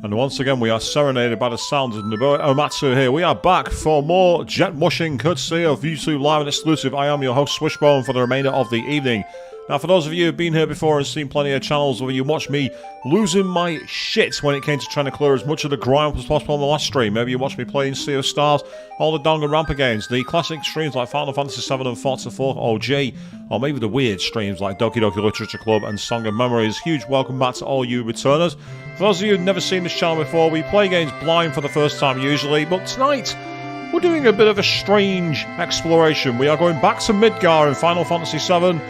And once again, we are serenaded by the sounds of Nobuo Uematsu here. We are back for more jet washing courtesy of VII Live and exclusive. I am your host, Swishbone, for the remainder of the evening. Now, for those of you who've been here before and seen plenty of channels where you watched me losing my shit when it came to trying to clear as much of the grime as possible on the last stream. Maybe you watched me playing Sea of Stars, all the Danganronpa games, the classic streams like Final Fantasy VII and Forza 4 OG, or maybe the weird streams like Doki Doki Literature Club and Song of Memories. Huge welcome back to all you returners. For those of you who've never seen this channel before, we play games blind for the first time usually, but tonight we're doing a bit of a strange exploration. We are going back to Midgar in Final Fantasy VII.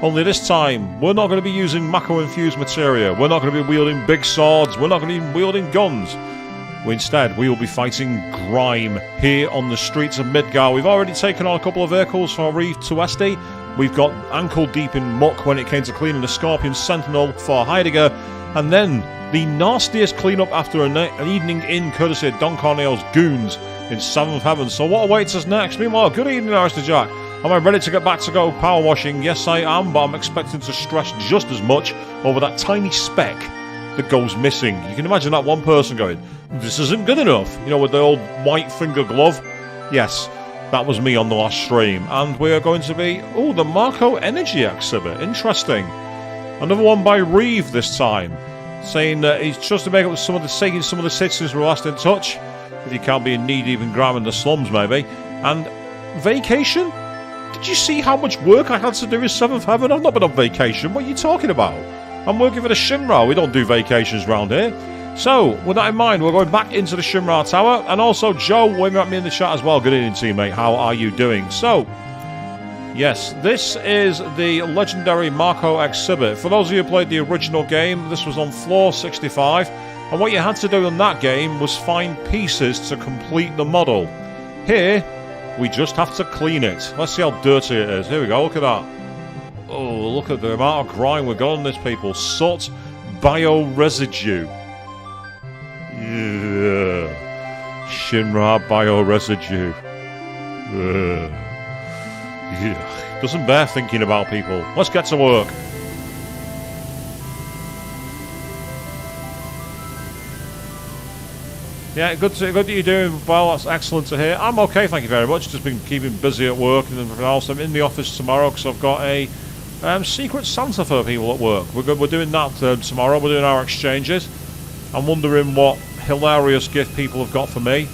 Only this time, we're not going to be using Mako-infused materia. We're not going to be wielding big swords. We're not going to be wielding guns. Instead, we will be fighting grime here on the streets of Midgar. We've already taken on a couple of vehicles for Reeve to SD. We've got ankle deep in muck when it came to cleaning the Scorpion Sentinel for Heidegger. And then the nastiest cleanup after an evening in courtesy of Don Corneo's goons in Seventh Heaven. So what awaits us next? Meanwhile, good evening, Alistair Jack. Am I ready to get back to go power washing? Yes, I am, but I'm expecting to stress just as much over that tiny speck that goes missing. You can imagine that one person going, this isn't good enough, you know, with the old white finger glove. Yes, that was me on the last stream. And we are going to be, oh, the Marco Energy exhibit. Interesting. Another one by Reeve this time, saying that he's just to make up with some of the citizens who were last in touch. If you can't be in knee-deep in grime in the slums, maybe. And vacation? Did you see how much work I had to do in Seventh Heaven? I've not been on vacation. What are you talking about? I'm working for the Shinra. We don't do vacations around here. So, with that in mind, we're going back into the Shinra Tower. And also, Joe, waving at me in the chat as well. Good evening, teammate. How are you doing? So, yes, this is the legendary Marco exhibit. For those of you who played the original game, this was on floor 65. And what you had to do in that game was find pieces to complete the model. Here, we just have to clean it. Let's see how dirty it is. Here we go, look at that. Oh, look at the amount of grime we've got on this, people. Soot bioresidue. Yeah. Shinra bioresidue. Yeah. Doesn't bear thinking about, people. Let's get to work. Yeah, good that you're doing well. That's excellent to hear. I'm okay, thank you very much. Just been keeping busy at work and everything else. I'm in the office tomorrow because I've got a Secret Santa for people at work. We're doing that tomorrow. We're doing our exchanges. I'm wondering what hilarious gift people have got for me.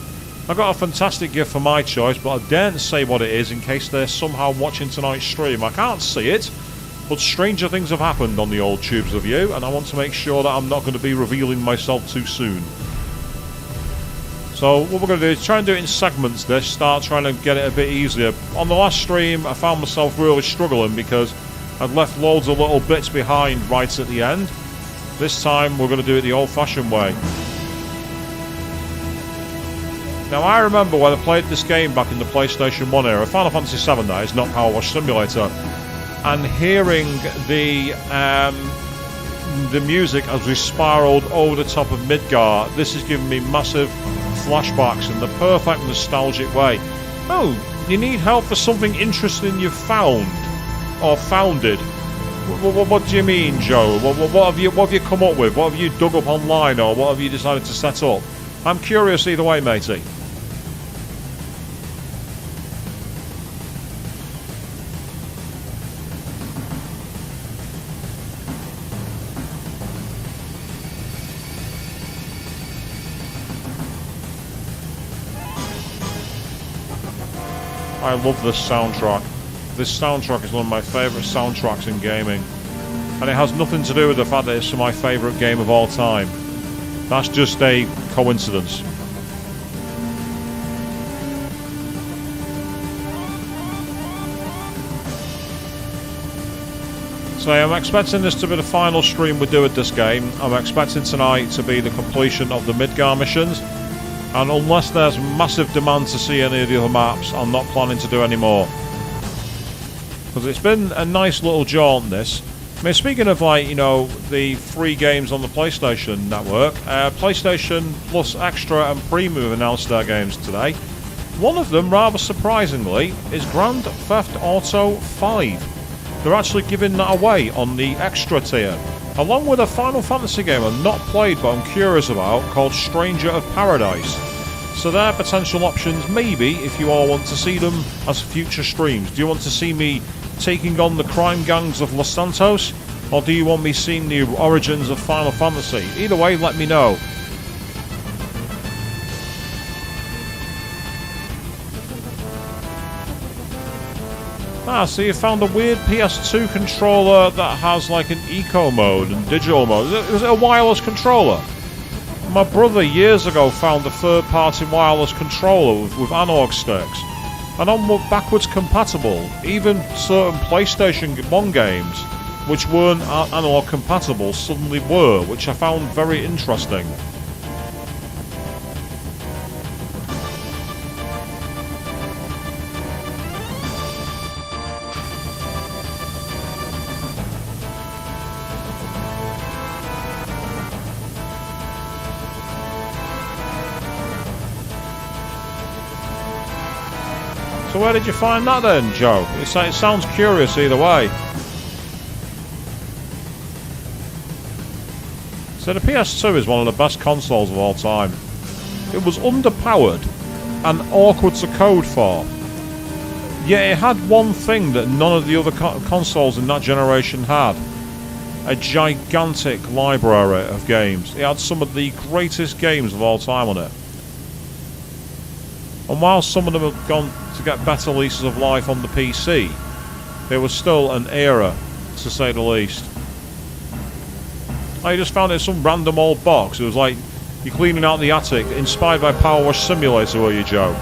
I've got a fantastic gift for my choice, but I daren't say what it is in case they're somehow watching tonight's stream. I can't see it, but stranger things have happened on the old tubes of you, and I want to make sure that I'm not going to be revealing myself too soon. So what we're going to do is try and do it in segments this, start trying to get it a bit easier. On the last stream I found myself really struggling because I'd left loads of little bits behind right at the end. This time we're going to do it the old-fashioned way. Now I remember when I played this game back in the PlayStation 1 era, Final Fantasy VII that is, not Powerwash Simulator, and hearing the music as we spiraled over the top of Midgar. This is giving me massive flashbacks in the perfect nostalgic way. Oh, you need help for something interesting you've found or founded. What do you mean, Joe? What have you come up with? What have you dug up online, or what have you decided to set up? I'm curious either way, matey. I love this soundtrack. This soundtrack is one of my favourite soundtracks in gaming. And it has nothing to do with the fact that it's my favourite game of all time. That's just a coincidence. So I'm expecting this to be the final stream we do at this game. I'm expecting tonight to be the completion of the Midgar missions. And unless there's massive demand to see any of the other maps, I'm not planning to do any more. Because it's been a nice little jaunt, this. I mean, speaking of, like, you know, the free games on the PlayStation Network, PlayStation Plus Extra and Premium have announced their games today. One of them, rather surprisingly, is Grand Theft Auto 5. They're actually giving that away on the Extra tier. along with a Final Fantasy game I've not played but I'm curious about called Stranger of Paradise. So there are potential options, maybe, if you all want to see them as future streams. Do you want to see me taking on the crime gangs of Los Santos? Or do you want me seeing the origins of Final Fantasy? Either way, let me know. Ah, so you found a weird PS2 controller that has like an eco mode and digital mode. Is it a wireless controller? My brother years ago found a third-party wireless controller with analog sticks. And on backwards compatible, even certain PlayStation 1 games, which weren't analog compatible, suddenly were, which I found very interesting. So where did you find that then, Joe? It sounds curious either way. So the PS2 is one of the best consoles of all time. It was underpowered and awkward to code for. Yet it had one thing that none of the other consoles in that generation had. A gigantic library of games. It had some of the greatest games of all time on it. And while some of them have gone to get better leases of life on the PC, there was still an era, to say the least. I just found it in some random old box. It was like you're cleaning out the attic, inspired by Powerwash Simulator, were you, Joe?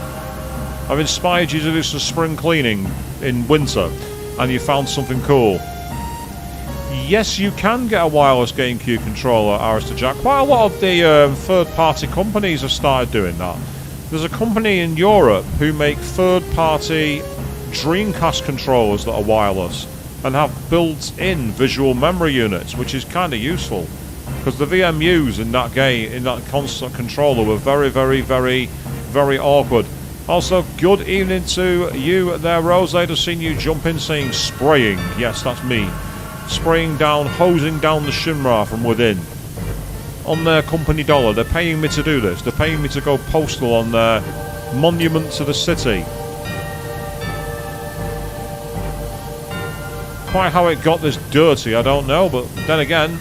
I've inspired you to do some spring cleaning in winter, and you found something cool. Yes, you can get a wireless GameCube controller, Arista Jack. Quite a lot of the third-party companies have started doing that. There's a company in Europe who make third-party Dreamcast controllers that are wireless and have built-in visual memory units, which is kind of useful because the VMUs in that game, in that console controller, were very, very, very, very awkward. Also, good evening to you there, Rose. I've seen you jump in saying spraying. Yes, that's me. Spraying down, hosing down the Shinra from within. On their company dollar. They're paying me to do this. They're paying me to go postal on their monument to the city. Quite how it got this dirty, I don't know, but then again,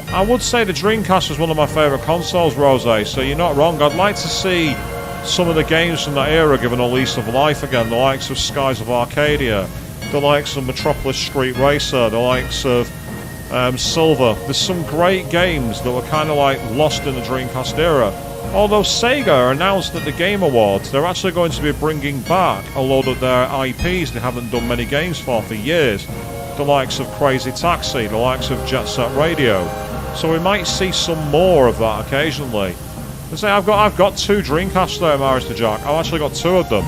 I would say the Dreamcast was one of my favourite consoles, Rose, so you're not wrong. I'd like to see some of the games from that era given a lease of life again, the likes of Skies of Arcadia, the likes of Metropolis Street Racer, the likes of Silver. There's some great games that were kind of like lost in the Dreamcast era. Although Sega announced at the Game Awards they're actually going to be bringing back a load of their IPs they haven't done many games for years. The likes of Crazy Taxi, the likes of Jet Set Radio. So we might see some more of that occasionally. Let's say I've got two Dreamcasts there, Marista Jack. I've actually got two of them.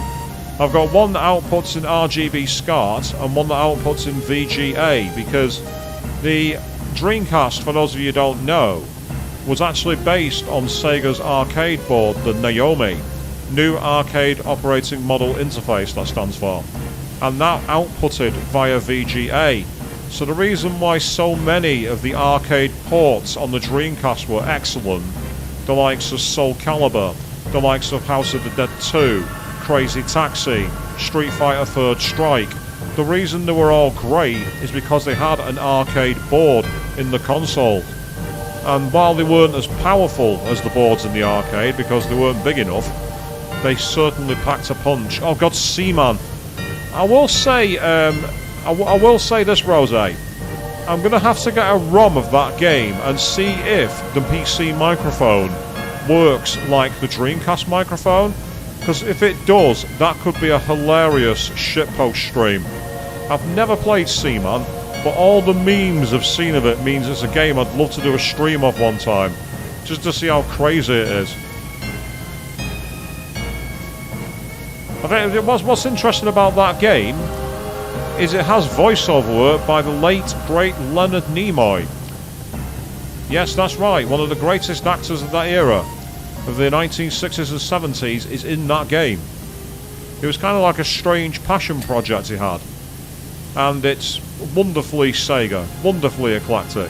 I've got one that outputs in RGB SCART and one that outputs in VGA, because the Dreamcast, for those of you who don't know, was actually based on Sega's arcade board, the Naomi, New Arcade Operating Model Interface, that stands for. And that outputted via VGA. So the reason why so many of the arcade ports on the Dreamcast were excellent, the likes of Soul Calibur, the likes of House of the Dead 2, Crazy Taxi, Street Fighter 3rd Strike, the reason they were all great is because they had an arcade board in the console. And while they weren't as powerful as the boards in the arcade because they weren't big enough, they certainly packed a punch. Oh God, Seaman. I will say this, Rose. I'm going to have to get a ROM of that game and see if the PC microphone works like the Dreamcast microphone. Because if it does, that could be a hilarious shitpost stream. I've never played Seaman, but all the memes I've seen of it means it's a game I'd love to do a stream of one time, just to see how crazy it is. I think what's interesting about that game is it has voiceover work by the late, great Leonard Nimoy. Yes, that's right, one of the greatest actors of that era, of the 1960s and 70s, is in that game. It was kind of like a strange passion project he had. and it's wonderfully Sega, wonderfully eclectic.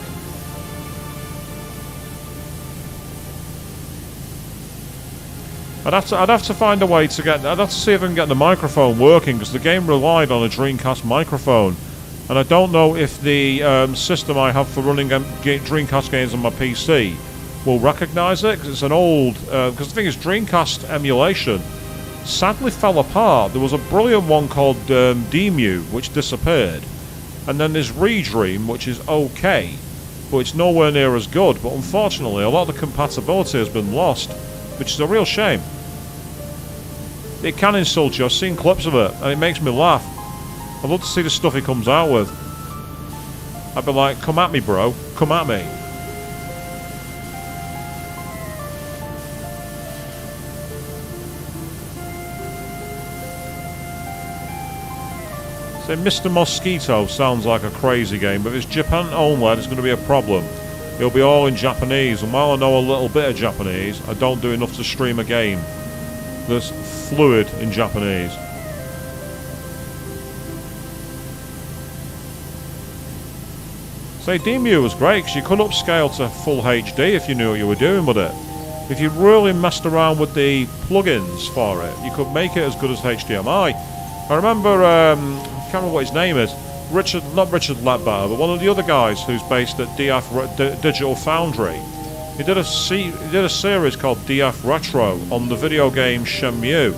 I'd have to find a way to get. I'd have to see if I can get the microphone working, because the game relied on a Dreamcast microphone, and I don't know if the system I have for running Dreamcast games on my PC will recognise it, because it's an old. Because the thing is, Dreamcast emulation sadly fell apart. There was a brilliant one called DMU, which disappeared, and then there's Redream, which is okay, but it's nowhere near as good. But unfortunately, a lot of the compatibility has been lost, which is a real shame. It can insult you. I've seen clips of it, and it makes me laugh. I'd love to see the stuff he comes out with. I'd be like, come at me, bro. Come at me. So Mr. Mosquito sounds like a crazy game, but if it's Japan only, it's going to be a problem. It'll be all in Japanese, and while I know a little bit of Japanese, I don't do enough to stream a game that's fluid in Japanese. Say, DMU was great, because you could upscale to full HD if you knew what you were doing with it. If you really messed around with the plugins for it, you could make it as good as HDMI. I remember, I can't remember what his name is, not Richard Ledbetter, but one of the other guys who's based at Digital Foundry. He did a series called DF Retro on the video game Shenmue,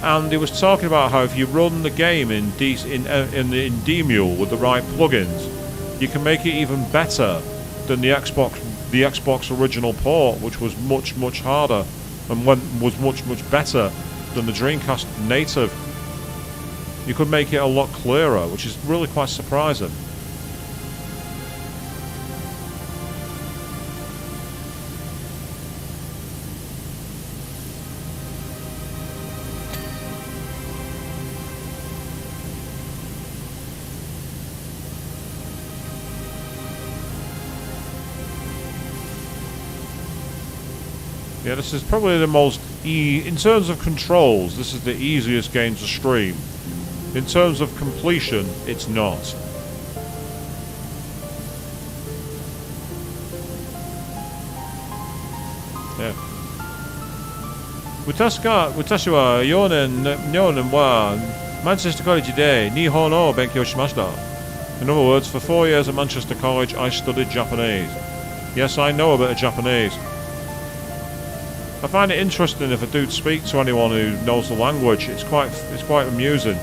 and he was talking about how if you run the game in DMule with the right plugins, you can make it even better than the Xbox original port, which was much harder and was much better than the Dreamcast native. You could make it a lot clearer, which is really quite surprising. Yeah, this is probably the most in terms of controls, this is the easiest game to stream. In terms of completion, it's not. Yeah. 私は4年はマンチェスター College で日本語を勉強しました. In other words, for 4 years at Manchester College, I studied Japanese. Yes, I know a bit of Japanese. I find it interesting if I do speak to anyone who knows the language. It's quite amusing.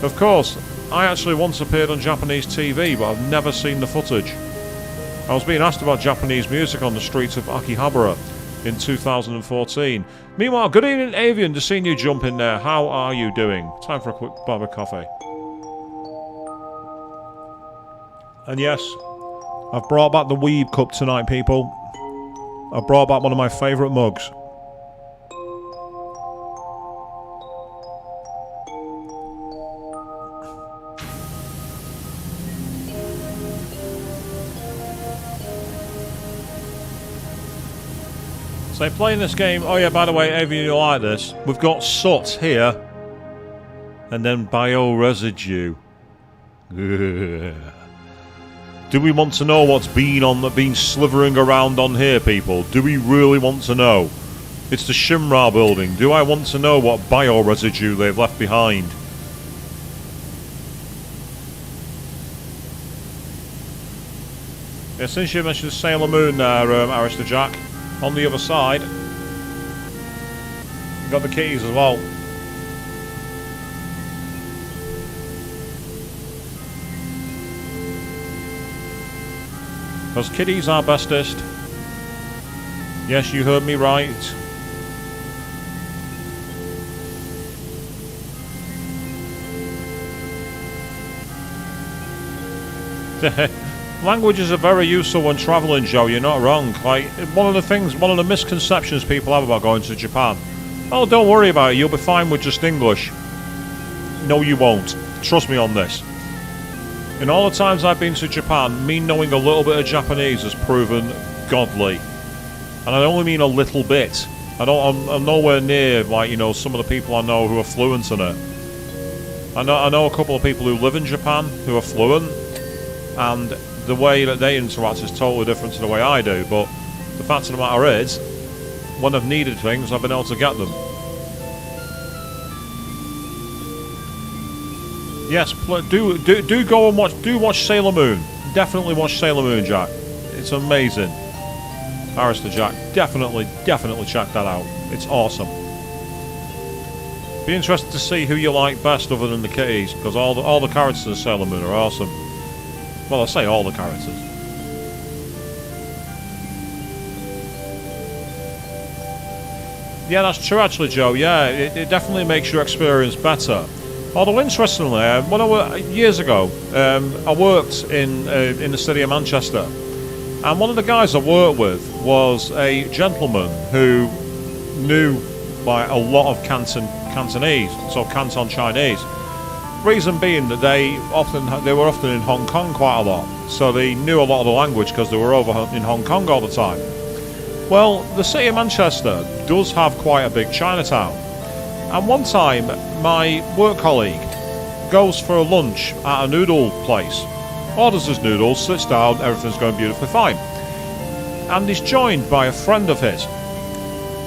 Of course, I actually once appeared on Japanese TV, but I've never seen the footage. I was being asked about Japanese music on the streets of Akihabara in 2014. Meanwhile, good evening, Avian. Just seeing you jump in there. How are you doing? Time for a quick bob of coffee. And yes, I've brought back the Weeb cup tonight, people. I've brought back one of my favourite mugs. So playing this game, oh yeah, by the way, if you like this, we've got soot here, and then bioresidue. Do we want to know what's been slithering around on here, people? Do we really want to know? It's the Shinra building. Do I want to know what bioresidue they've left behind? Yeah, since you mentioned Sailor Moon there, Arista Jack, on the other side, you've got the keys as well. Because kitties are bestest. Yes, you heard me right. Languages are very useful when travelling, Joe, you're not wrong. Like, one of the misconceptions people have about going to Japan. Oh, don't worry about it, you'll be fine with just English. No, you won't. Trust me on this. In all the times I've been to Japan, me knowing a little bit of Japanese has proven godly. And I only mean a little bit. I'm nowhere near, like, you know, some of the people I know who are fluent in it. I know a couple of people who live in Japan who are fluent, and the way that they interact is totally different to the way I do, but the fact of the matter is, when I've needed things, I've been able to get them. Yes, do go and watch Sailor Moon. Definitely watch Sailor Moon, Jack. It's amazing. Barrister Jack, definitely check that out. It's awesome. Be interested to see who you like best other than the kitties, because all the characters in Sailor Moon are awesome. Well, I say all the characters. Yeah, that's true actually, Joe. Yeah, it definitely makes your experience better. Although interestingly, years ago, I worked in the city of Manchester, and one of the guys I worked with was a gentleman who knew like a lot of Cantonese, so Canton Chinese. Reason being that they were often in Hong Kong quite a lot, so they knew a lot of the language because they were over in Hong Kong all the time. Well, the city of Manchester does have quite a big Chinatown, and one time my work colleague goes for a lunch at a noodle place, orders his noodles, sits down, everything's going beautifully fine, and he's joined by a friend of his,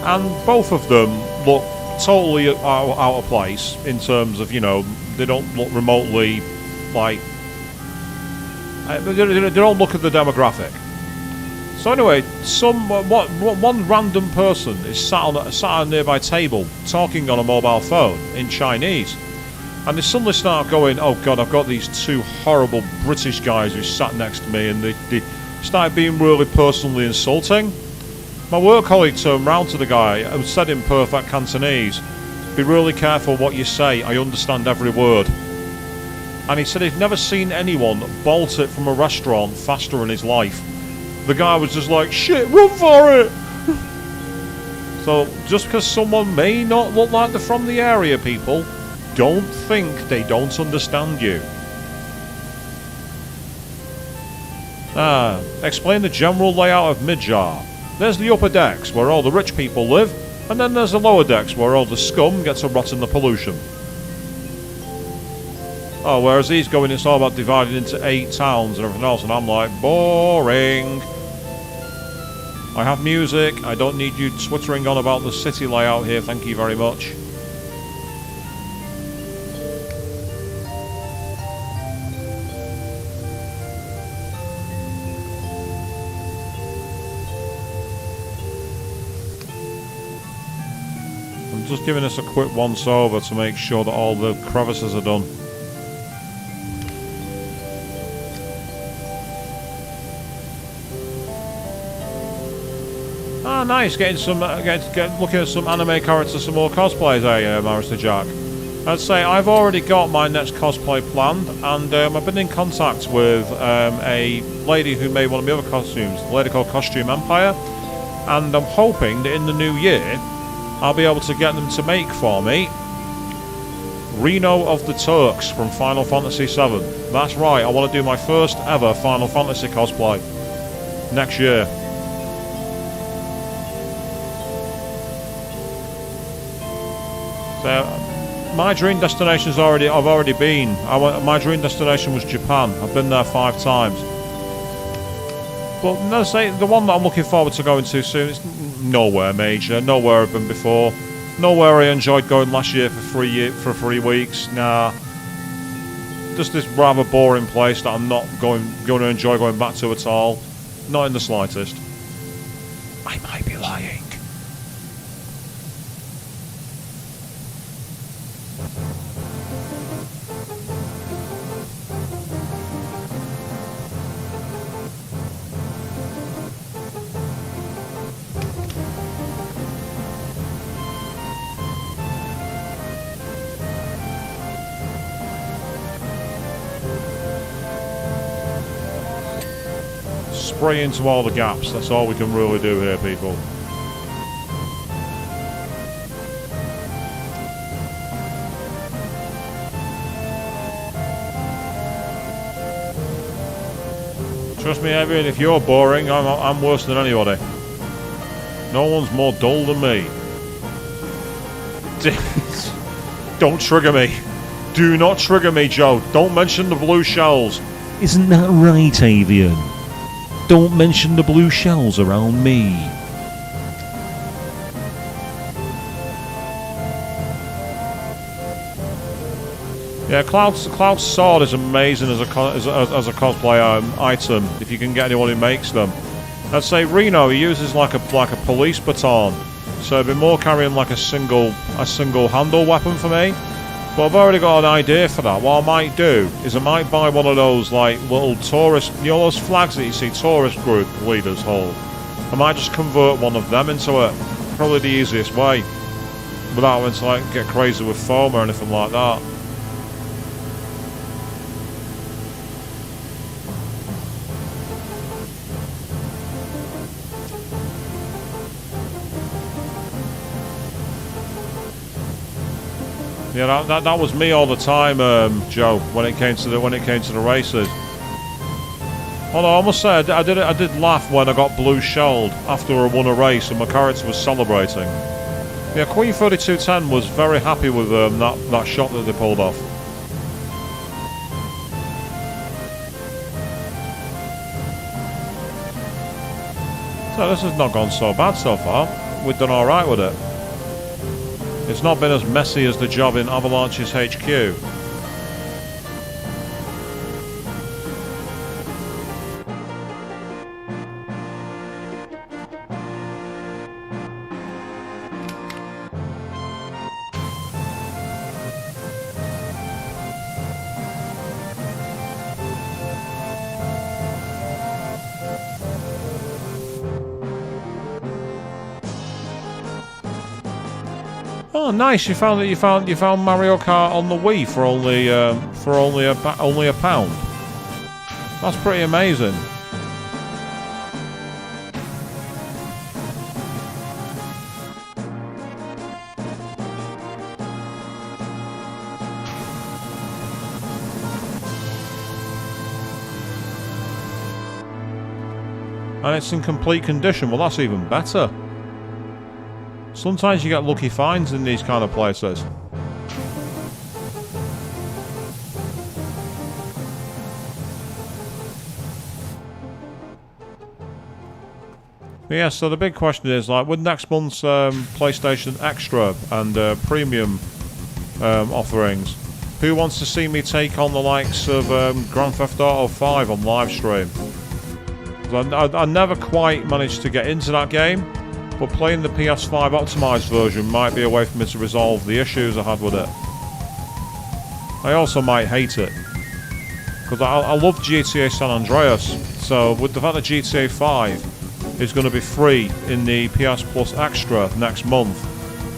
and both of them look totally out of place in terms of, you know, they don't look remotely like they don't look at the demographic. So anyway, one random person is sat at a nearby table talking on a mobile phone in Chinese, and they suddenly start going, "Oh God, I've got these two horrible British guys who sat next to me," and they started being really personally insulting. My work colleague turned round to the guy and said in perfect Cantonese, "Be really careful what you say, I understand every word." And he said he'd never seen anyone bolt it from a restaurant faster in his life. The guy was just like, "Shit, run for it!" So, just because someone may not look like they're from the area, people, don't think they don't understand you. Explain the general layout of Midjar. There's the upper decks, where all the rich people live, and then there's the lower decks, where all the scum gets to rot in the pollution. Oh, whereas he's going, it's all about dividing into 8 towns and everything else, and I'm like, boring. I have music, I don't need you twittering on about the city layout here, thank you very much. I'm just giving us a quick once over to make sure that all the crevices are done. Ah, nice, looking at some anime characters, some more cosplays, Marister Jack. I'd say I've already got my next cosplay planned, and I've been in contact with a lady who made one of my other costumes, a lady called Costume Empire, and I'm hoping that in the new year I'll be able to get them to make for me Reno of the Turks from Final Fantasy VII. That's right, I want to do my first ever Final Fantasy cosplay next year. So, my dream destination's I've already been. My dream destination was Japan. I've been there 5 times. But no, say the one that I'm looking forward to going to soon is nowhere major, nowhere I've been before, nowhere I enjoyed going last year for 3 weeks. Nah, just this rather boring place that I'm not going to enjoy going back to at all. Not in the slightest. I might be lying. Spray into all the gaps, that's all we can really do here, people. Trust me, Evan, if you're boring, I'm worse than anybody. No one's more dull than me. Don't trigger me. Do not trigger me, Joe. Don't mention the blue shells. Isn't that right, Avian? Don't mention the blue shells around me. Yeah, Cloud's sword is amazing as a cosplay item if you can get anyone who makes them. I'd say Reno, he uses like a police baton, so it'd be more carrying like a single handle weapon for me. But I've already got an idea for that. What I might do is I might buy one of those like little tourist, you know, those flags that you see tourist group leaders hold. I might just convert one of them into it. Probably the easiest way, without having to like get crazy with foam or anything like that. Yeah, that was me all the time, Joe. When it came to the races. Although I must say, I did laugh when I got blue shelled after I won a race and my character was celebrating. Yeah, Queen 3210 was very happy with that shot that they pulled off. So this has not gone so bad so far. We've done all right with it. It's not been as messy as the job in Avalanche's HQ. Oh, nice! You found Mario Kart on the Wii for only a pound. That's pretty amazing. And it's in complete condition. Well, that's even better. Sometimes you get lucky finds in these kind of places. But yeah, so the big question is, like, with next month's PlayStation Extra and Premium offerings, who wants to see me take on the likes of Grand Theft Auto 5 on live stream? I never quite managed to get into that game. But playing the PS5 optimised version might be a way for me to resolve the issues I had with it. I also might hate it, because I love GTA San Andreas, so with the fact that GTA 5 is going to be free in the PS Plus Extra next month,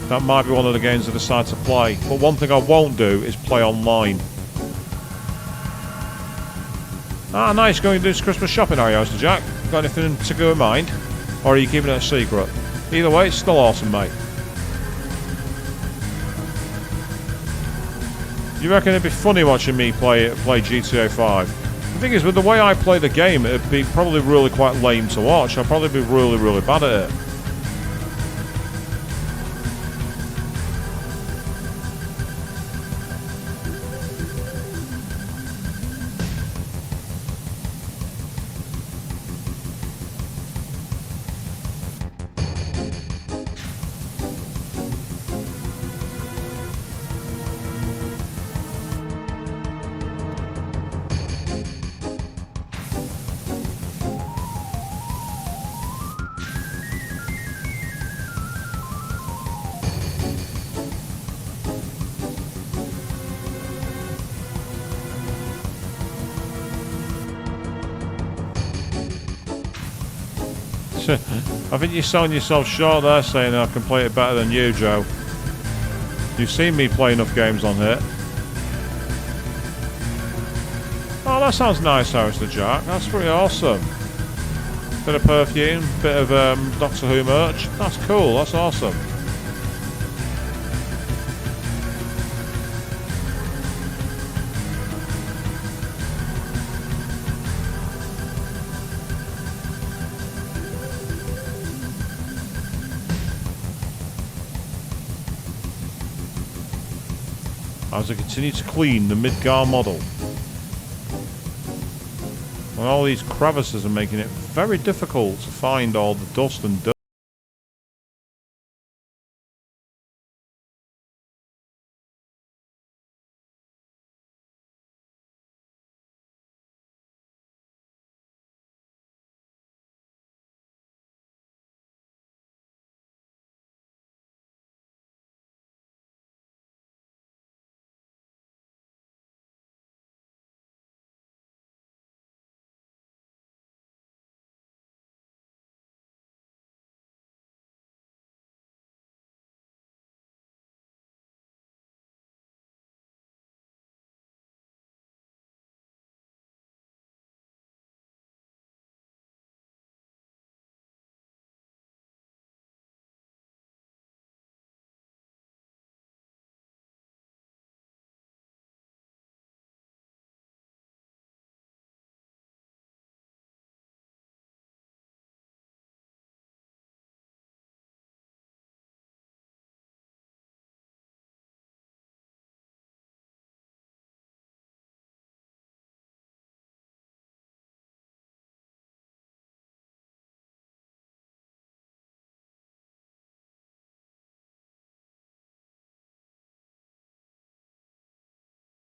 that might be one of the games I decide to play. But one thing I won't do is play online. Ah, nice, going to do some Christmas shopping, are you, Mr. Jack? Got anything to go in mind? Or are you keeping it a secret? Either way, it's still awesome, mate. You reckon it'd be funny watching me play GTA 5? The thing is, with the way I play the game, it'd be probably really quite lame to watch. I'd probably be really, really bad at it. I think you're selling yourself short there, saying I can play it better than you, Joe. You've seen me play enough games on here. Oh, that sounds nice, Mr. Jack. That's pretty awesome. Bit of perfume, bit of Doctor Who merch. That's cool, that's awesome. as I continue to clean the Midgar model. And all these crevices are making it very difficult to find all the dust and dirt.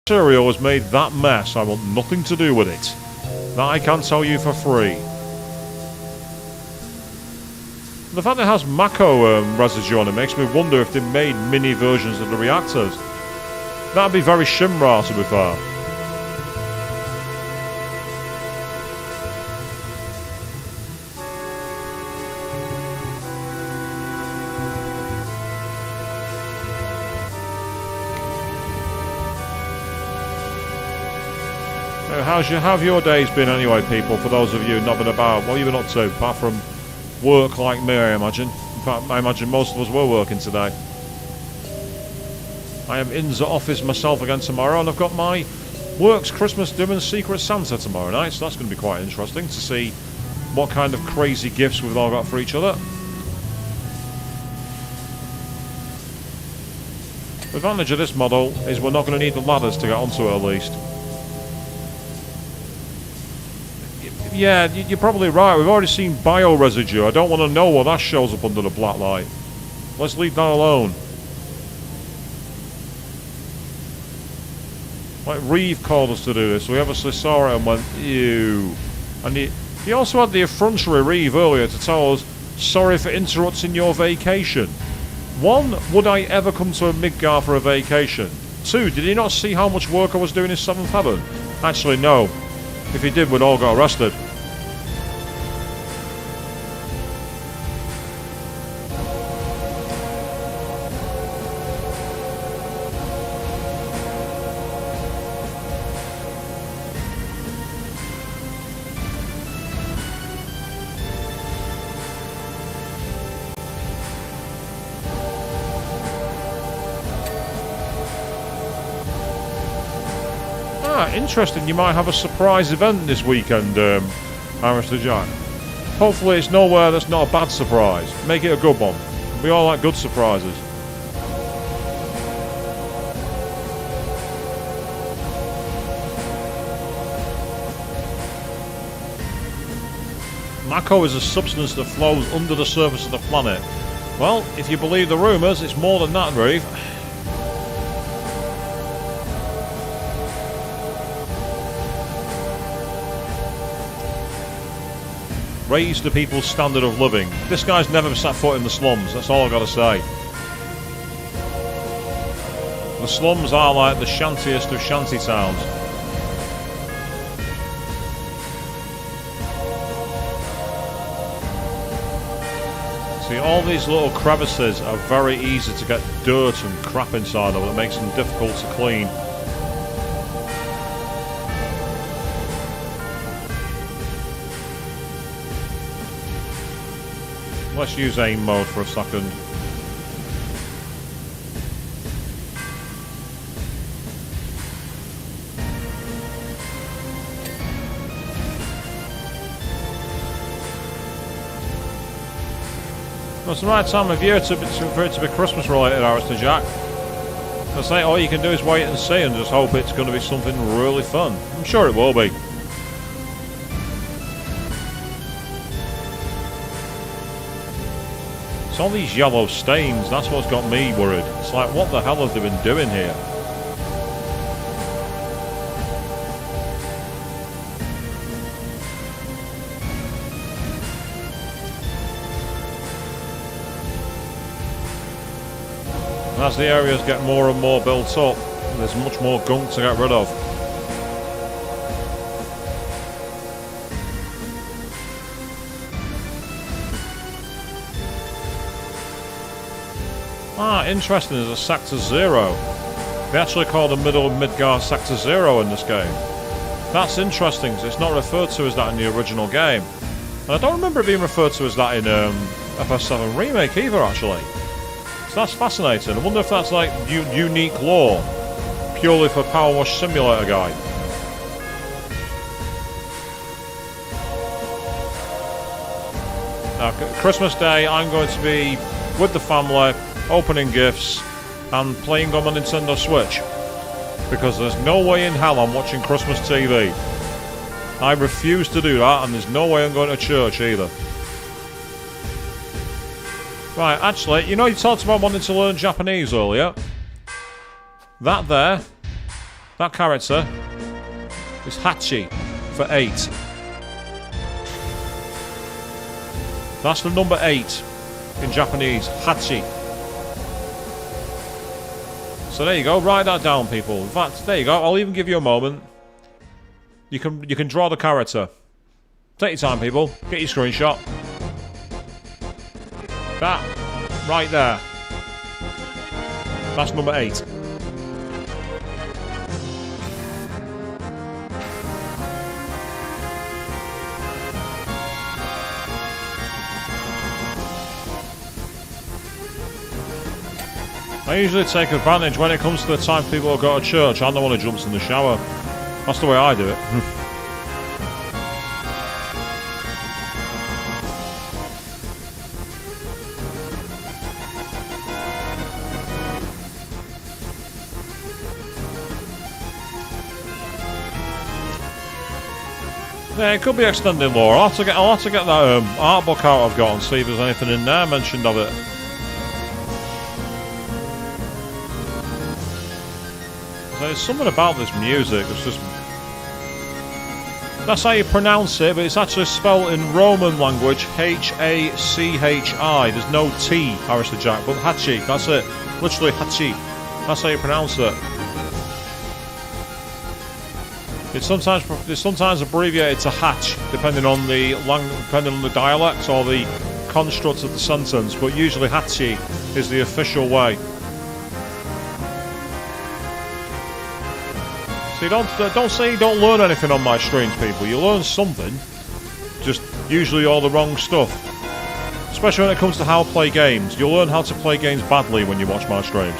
Cereal has made that mess. I want nothing to do with it. That I can tell you for free. The fact that it has Mako residue on it makes me wonder if they made mini versions of the reactors. That'd be very Shinra, to be fair. How've your days been anyway, people, for those of you not been about? What have you been up to, apart from work like me, I imagine? In fact, I imagine most of us were working today. I am in the office myself again tomorrow, and I've got my works Christmas doing Secret Santa tomorrow night, so that's going to be quite interesting to see what kind of crazy gifts we've all got for each other. The advantage of this model is we're not going to need the ladders to get onto it, at least. Yeah, you're probably right. We've already seen bio-residue. I don't want to know what that shows up under the black light. Let's leave that alone. Like, Reeve called us to do this. We obviously saw it and went, ew. And he also had the effrontery, Reeve, earlier to tell us, sorry for interrupting your vacation. 1, would I ever come to a Midgar for a vacation? 2, did he not see how much work I was doing in 7th Heaven? Actually, no. If he did, we'd all got arrested. Interesting, you might have a surprise event this weekend, Alistair Jack. Hopefully it's nowhere that's not a bad surprise. Make it a good one. We all like good surprises. Mako is a substance that flows under the surface of the planet. Well, if you believe the rumours, it's more than that, Reeve. Raise the people's standard of living. This guy's never set foot in the slums, that's all I've got to say. The slums are like the shantiest of shanty towns. See, all these little crevices are very easy to get dirt and crap inside of, that makes them difficult to clean. Let's use aim mode for a second. Well, it's the right time of year for it to be Christmas related, Alistair Jack. I say all you can do is wait and see and just hope it's going to be something really fun. I'm sure it will be. It's all these yellow stains, that's what's got me worried. It's like, what the hell have they been doing here? And as the areas get more and more built up, there's much more gunk to get rid of. Ah, interesting, there's a Sector 0. They actually call the middle of Midgar Sector 0 in this game. That's interesting, because it's not referred to as that in the original game. And I don't remember it being referred to as that in FS7 Remake either, actually. So that's fascinating. I wonder if that's like unique lore, purely for Powerwash Simulator guy. Now, Christmas Day, I'm going to be with the family, opening gifts, and playing on my Nintendo Switch. Because there's no way in hell I'm watching Christmas TV. I refuse to do that, and there's no way I'm going to church either. Right, actually, you know you talked about wanting to learn Japanese earlier? That there, that character, is Hachi for 8. That's the number 8 in Japanese, Hachi. So there you go, write that down, people. In fact, there you go, I'll even give you a moment. You can draw the character. Take your time, people. Get your screenshot. That, right there. That's number 8. I usually take advantage when it comes to the time people will go to church. I'm the one who jumps in the shower. That's the way I do it. Yeah, it could be extended lore. I'll have to get that art book out I've got and see if there's anything in there mentioned of it. There's something about this music that's just... That's how you pronounce it, but it's actually spelled in Roman language, H-A-C-H-I. There's no T, Harrison Jack, but Hachi, that's it. Literally Hachi. That's how you pronounce it. It's sometimes abbreviated to hatch, depending on the dialect or the construct of the sentence, but usually Hachi is the official way. See, don't say you don't learn anything on my streams, people. You learn something, just usually all the wrong stuff. Especially when it comes to how to play games. You'll learn how to play games badly when you watch my streams.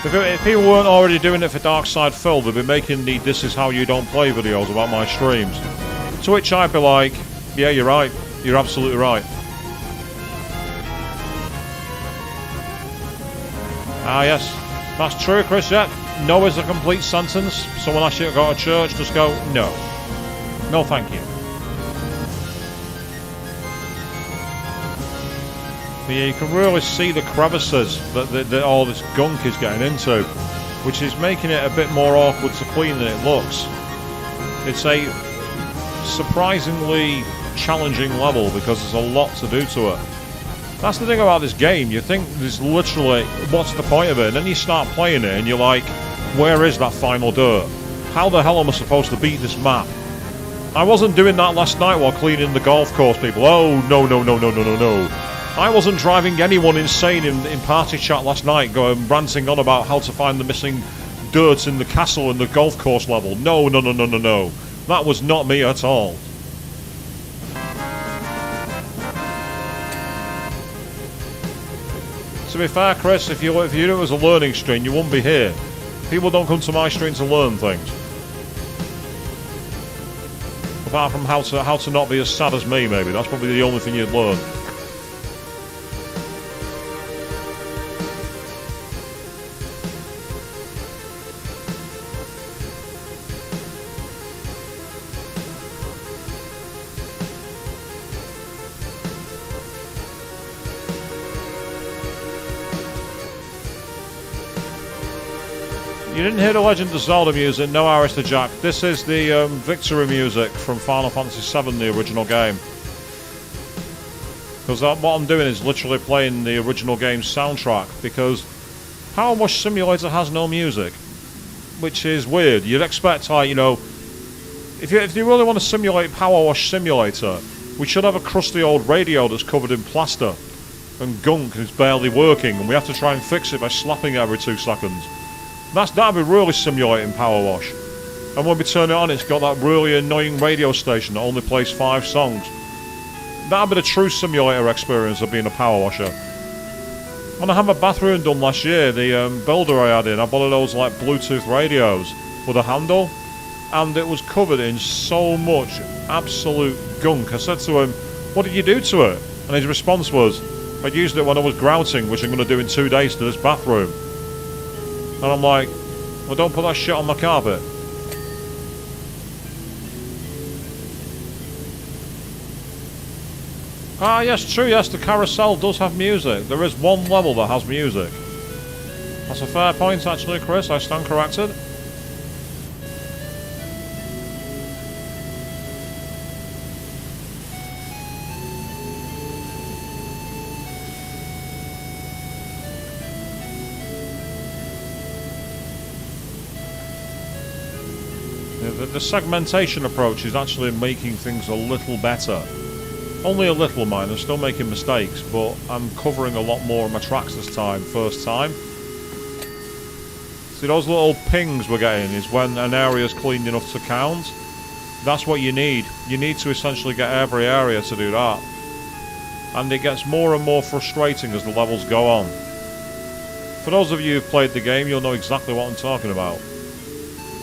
If people weren't already doing it for Dark Side Phil, they'd be making the "This is how you don't play" videos about my streams. To which I'd be like, yeah, you're right. You're absolutely right. Ah, yes. That's true, Chris, yeah. No is a complete sentence. Someone asks you to go to church, just go, no. No, thank you. But yeah, you can really see the crevices that all this gunk is getting into, which is making it a bit more awkward to clean than it looks. It's a surprisingly challenging level because there's a lot to do to it. That's the thing about this game. You think there's literally, what's the point of it? And then you start playing it and you're like, where is that final dirt? How the hell am I supposed to beat this map? I wasn't doing that last night while cleaning the golf course, people. Oh, no. I wasn't driving anyone insane in party chat last night, going ranting on about how to find the missing dirt in the castle and the golf course level. No. That was not me at all. To be fair, Chris, if you do it as a learning stream, you wouldn't be here. People don't come to my stream to learn things. Apart from how to not be as sad as me, maybe. That's probably the only thing you'd learn. You didn't hear the Legend of Zelda music, no Arista Jack. This is the victory music from Final Fantasy VII, the original game. Because what I'm doing is literally playing the original game's soundtrack, because Powerwash Simulator has no music, which is weird. You'd expect, like, you know, if you really want to simulate Powerwash Simulator, we should have a crusty old radio that's covered in plaster and gunk and it's barely working, and we have to try and fix it by slapping it every 2 seconds. That'd be really simulating Powerwash. And when we turn it on, it's got that really annoying radio station that only plays 5 songs. That'd be the true simulator experience of being a power washer. When I had my bathroom done last year, the builder I had in, I bought one of those like Bluetooth radios with a handle, and it was covered in so much absolute gunk. I said to him, "What did you do to it?" And his response was, "I used it when I was grouting, which I'm going to do in 2 days to this bathroom." And I'm like, "Well, don't put that shit on my carpet." Ah, yes, true, yes, the carousel does have music. There is one level that has music. That's a fair point, actually, Chris. I stand corrected. The segmentation approach is actually making things a little better. Only a little, mind. I'm still making mistakes, but I'm covering a lot more of my tracks this time, first time. See, those little pings we're getting is when an area's cleaned enough to count. That's what you need. You need to essentially get every area to do that. And it gets more and more frustrating as the levels go on. For those of you who've played the game, you'll know exactly what I'm talking about.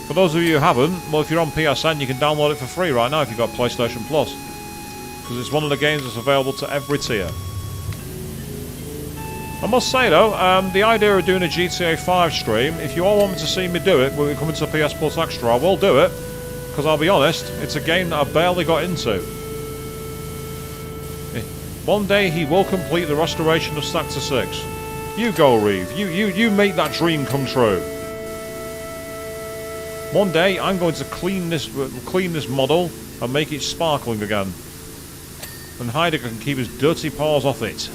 For those of you who haven't, well, if you're on PSN, you can download it for free right now if you've got PlayStation Plus. Because it's one of the games that's available to every tier. I must say though, the idea of doing a GTA 5 stream, if you all want me to see me do it when we come into PS Plus Extra, I will do it. Because I'll be honest, it's a game that I barely got into. One day he will complete the restoration of Sector 6. You go, Reeve. You make that dream come true. One day I'm going to clean this model and make it sparkling again. And Heidegger can keep his dirty paws off it.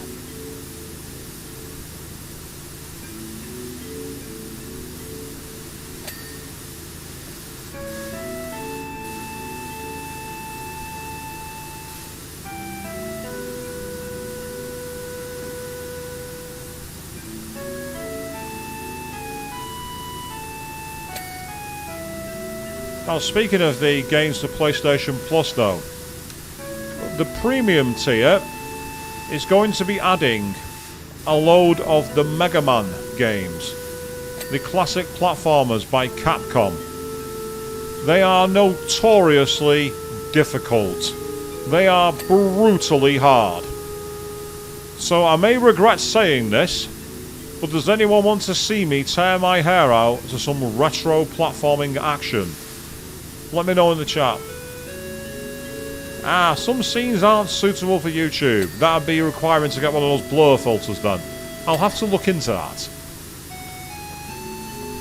Now, speaking of the games to PlayStation Plus though, the premium tier is going to be adding a load of the Mega Man games, the classic platformers by Capcom. They are notoriously difficult. They are brutally hard. So I may regret saying this, but does anyone want to see me tear my hair out to some retro platforming action? Let me know in the chat. Ah, some scenes aren't suitable for YouTube. That'd be requiring to get one of those blur filters done. I'll have to look into that.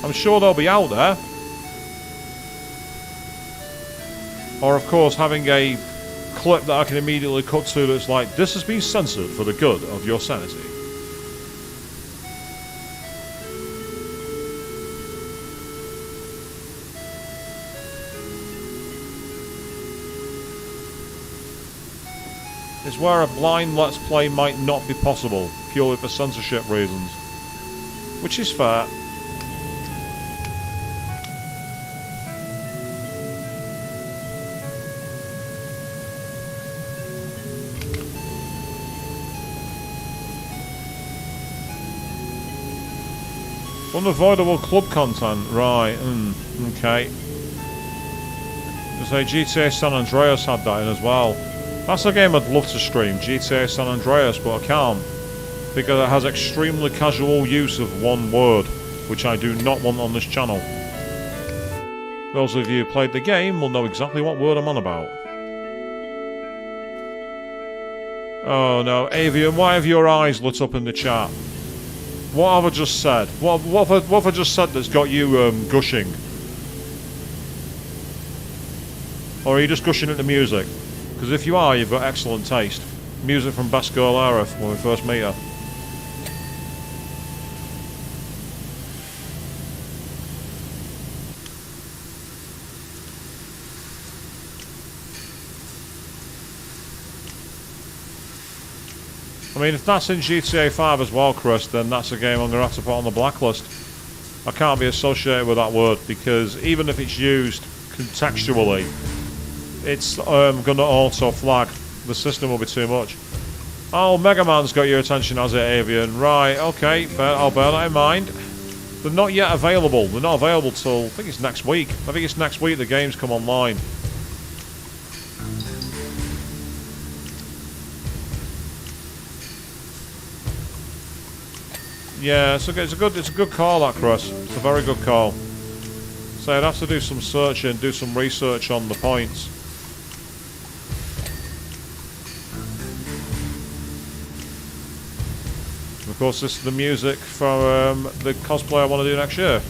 I'm sure they'll be out there. Or of course having a clip that I can immediately cut to that's like, this has been censored for the good of your sanity. Is where a blind Let's Play might not be possible, purely for censorship reasons. Which is fair. Unavoidable club content, right, okay. There's a GTA San Andreas had that in as well. That's a game I'd love to stream, GTA San Andreas, but I can't. Because it has extremely casual use of one word, which I do not want on this channel. Those of you who played the game will know exactly what word I'm on about. Oh no, Avian, why have your eyes lit up in the chat? What have I just said? What have I just said that's got you gushing? Or are you just gushing at the music? Because if you are, you've got excellent taste. Music from Best Girl Era when we first meet her. I mean, if that's in GTA 5 as well, Chris, then that's a game I'm going to have to put on the blacklist. I can't be associated with that word, because even if it's used contextually, it's going to auto-flag. The system will be too much. Oh, Mega Man's got your attention, has it, Avian? Right, okay, I'll bear that in mind. They're not yet available. They're not available till, I think it's next week. I think it's next week the games come online. Yeah, it's a good call, that, Chris. It's a very good call. So I'd have to do some searching, do some research on the points. Of course, this is the music for the cosplay I want to do next year.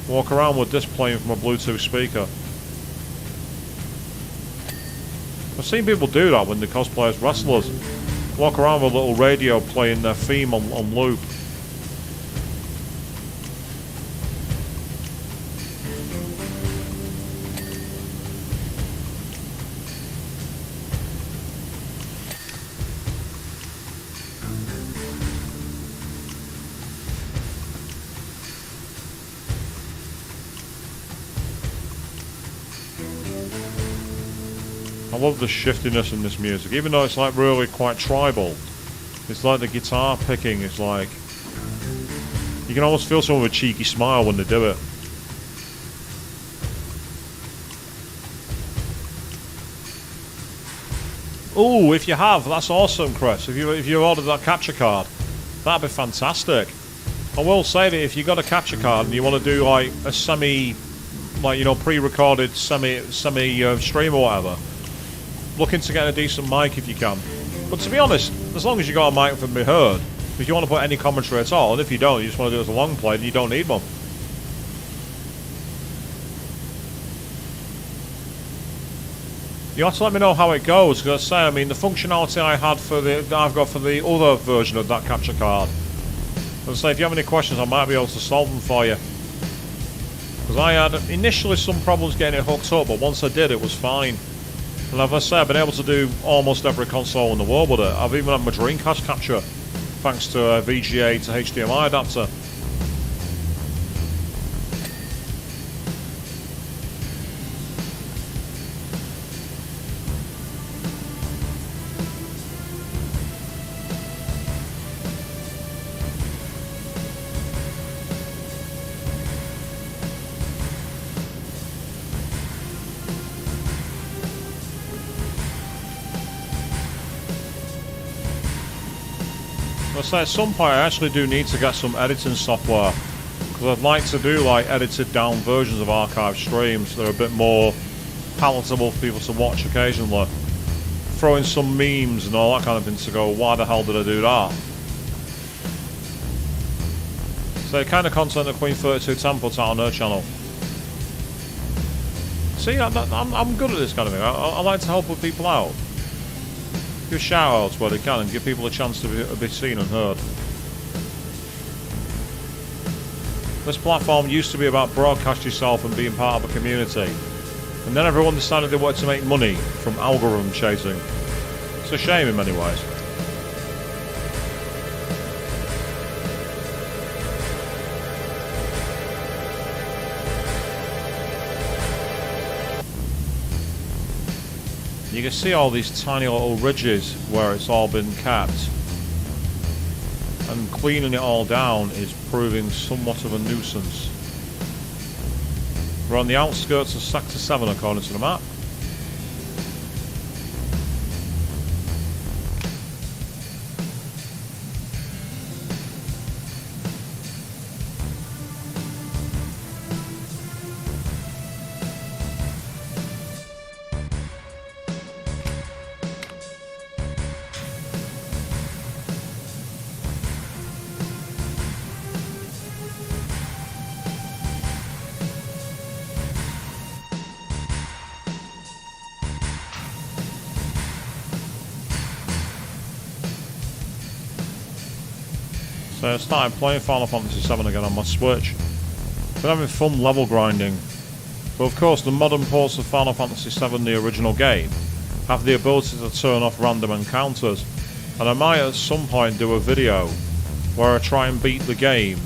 Walk around with this playing from a Bluetooth speaker. I've seen people do that when they cosplay as wrestlers. Walk around with a little radio playing their theme on loop. I love the shiftiness in this music, even though it's like really quite tribal. It's like the guitar picking is like... You can almost feel some of a cheeky smile when they do it. Ooh, if you have, that's awesome, Chris. If you ordered that capture card, that'd be fantastic. I will say that if you got a capture card and you want to do like a semi, like, you know, pre-recorded semi stream or whatever, looking to get a decent mic if you can. But to be honest, as long as you got a mic that can be heard, if you want to put any commentary at all, and if you don't, you just want to do it as a long play, then you don't need one. You have to let me know how it goes, because I say, I mean, the functionality I've got for the other version of that capture card. As I say, if you have any questions, I might be able to solve them for you. Because I had initially some problems getting it hooked up, but once I did, it was fine. And as I say, I've been able to do almost every console in the world with it. I've even had my Dreamcast capture, thanks to a VGA to HDMI adapter. At some point I actually do need to get some editing software, because I'd like to do like edited down versions of archive streams that are a bit more palatable for people to watch occasionally. Throw in some memes and all that kind of thing to go, why the hell did I do that? So the kind of content that Queen 3210 puts out on her channel. See, I'm good at this kind of thing. I like to help with people out. Give shout-outs where they can and give people a chance to be seen and heard. This platform used to be about broadcast yourself and being part of a community. And then everyone decided they wanted to make money from algorithm chasing. It's a shame in many ways. You can see all these tiny little ridges where it's all been kept, and cleaning it all down is proving somewhat of a nuisance. We're on the outskirts of Sector 7 according to the map. So I started playing Final Fantasy VII again on my Switch. Been having fun level grinding. But of course the modern ports of Final Fantasy VII, the original game, have the ability to turn off random encounters. And I might at some point do a video where I try and beat the game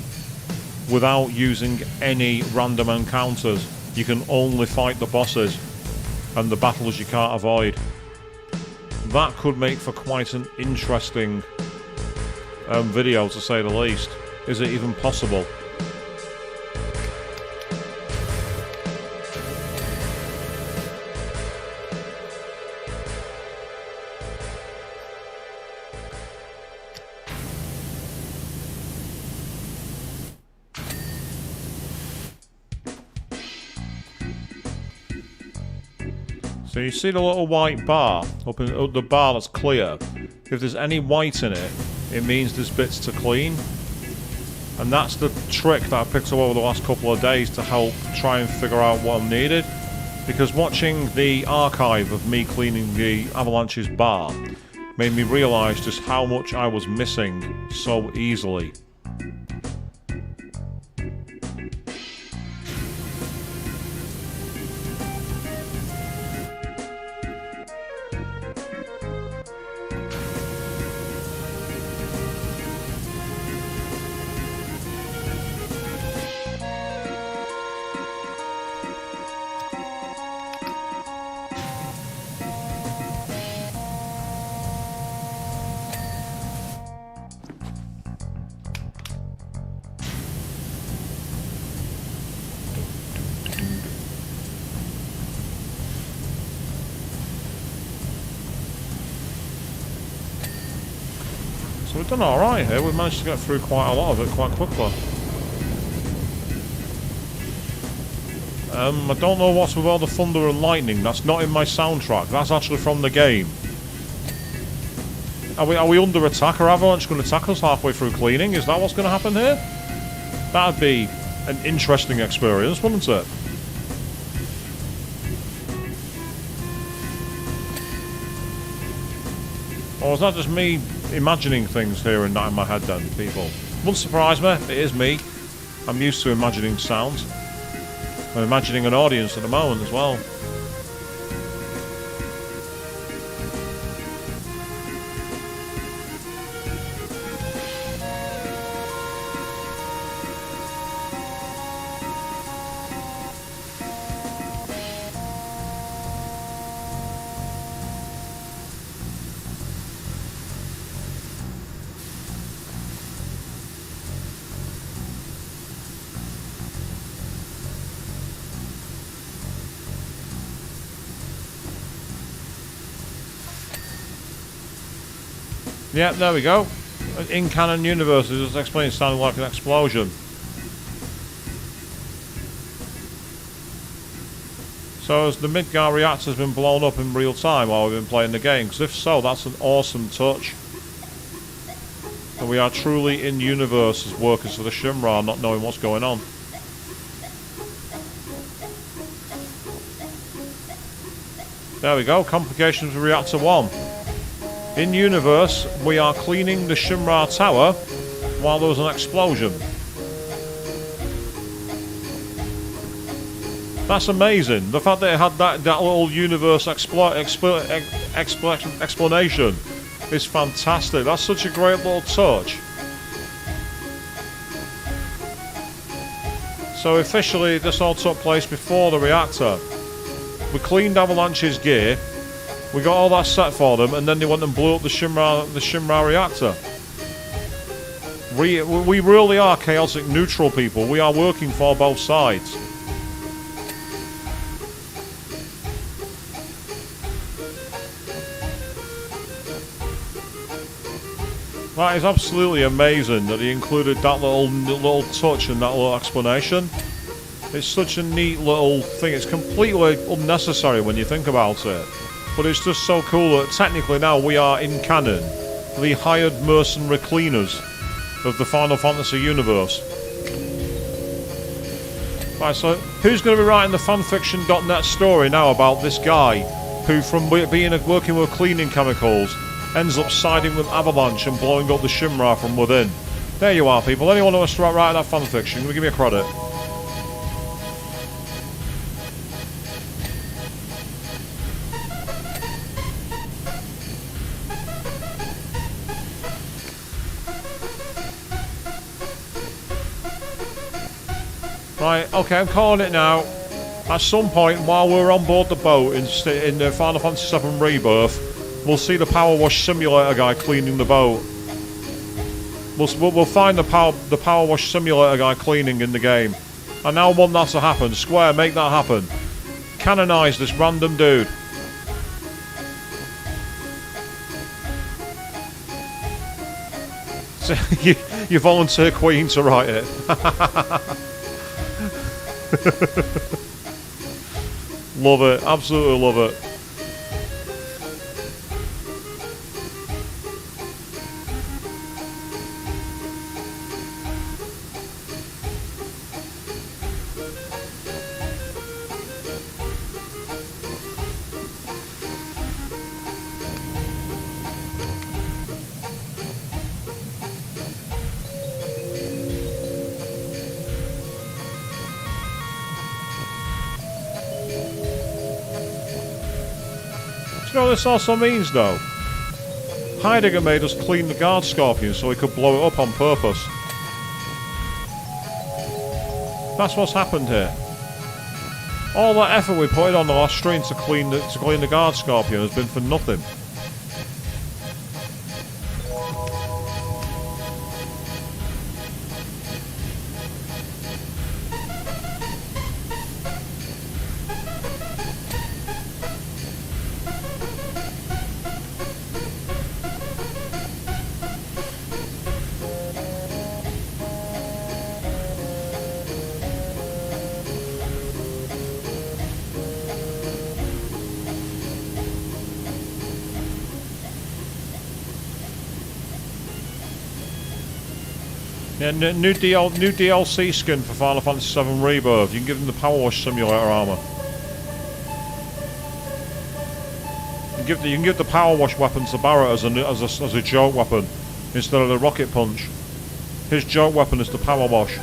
without using any random encounters. You can only fight the bosses and the battles you can't avoid. That could make for quite an interesting video, to say the least. Is it even possible? So you see the little white bar up the bar that's clear. If there's any white in it, it means there's bits to clean. And that's the trick that I picked up over the last couple of days to help try and figure out what I'm needed. Because watching the archive of me cleaning the Avalanche's bar made me realise just how much I was missing so easily. So we've done alright here, we've managed to get through quite a lot of it quite quickly. I don't know what's with all the thunder and lightning, that's not in my soundtrack, that's actually from the game. Are we under attack? Are Avalanche going to attack us halfway through cleaning? Is that what's going to happen here? That'd be an interesting experience, wouldn't it? Or is that just me imagining things here and that in my head then, people? Wouldn't surprise me, it is me. I'm used to imagining sounds. I'm imagining an audience at the moment as well. Yeah, there we go. In canon universes, as explained, it sounded like an explosion. So has the Midgar reactor been blown up in real time while we've been playing the game? Because if so, that's an awesome touch. And we are truly in universe as workers for the Shinra, not knowing what's going on. There we go, complications with reactor 1. In universe, we are cleaning the Shinra Tower while there was an explosion. That's amazing. The fact that it had that little universe explanation is fantastic. That's such a great little touch. So officially, this all took place before the reactor. We cleaned Avalanche's gear. We got all that set for them, and then they went and blew up the Shinra reactor. We really are chaotic neutral people. We are working for both sides. That is absolutely amazing that he included that little touch and that little explanation. It's such a neat little thing. It's completely unnecessary when you think about it. But it's just so cool that technically now we are in canon, the hired mercenary cleaners of the Final Fantasy universe. Right, so who's going to be writing the fanfiction.net story now about this guy who, from working with cleaning chemicals, ends up siding with Avalanche and blowing up the Shinra from within? There you are, people. Anyone who wants to write that fanfiction, give me a credit. Right, okay, I'm calling it now. At some point, while we're on board the boat in the Final Fantasy VII Rebirth, we'll see the Powerwash simulator guy cleaning the boat. We'll find the Powerwash simulator guy cleaning in the game. And now I want that to happen. Square, make that happen. Canonize this random dude. So, you volunteer Queen to write it. Love it, absolutely love it. You know what this also means, though? Heidegger made us clean the guard scorpion so he could blow it up on purpose. That's what's happened here. All that effort we put in on the last stream to clean the guard scorpion has been for nothing. Yeah, new DLC skin for Final Fantasy VII Rebirth. You can give them the Powerwash simulator armor. You can give the Powerwash weapon to Barrett as a joke weapon instead of the rocket punch. His joke weapon is the Powerwash.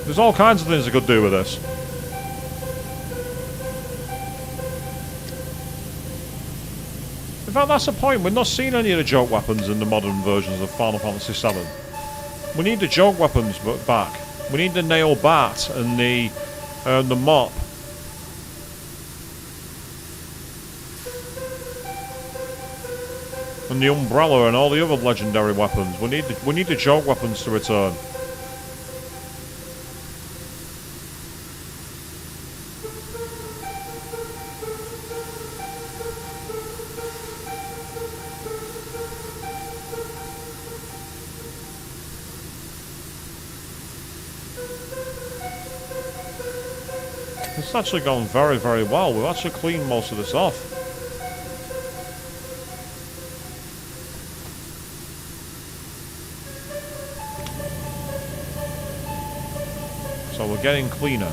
There's all kinds of things they could do with this. In fact, that's the point. We've not seen any of the joke weapons in the modern versions of Final Fantasy VII. We need the joke weapons back. We need the nail bat and the mop. And the umbrella and all the other legendary weapons. We need the joke weapons to return. It's actually gone very, very well. We've actually cleaned most of this off. So we're getting cleaner.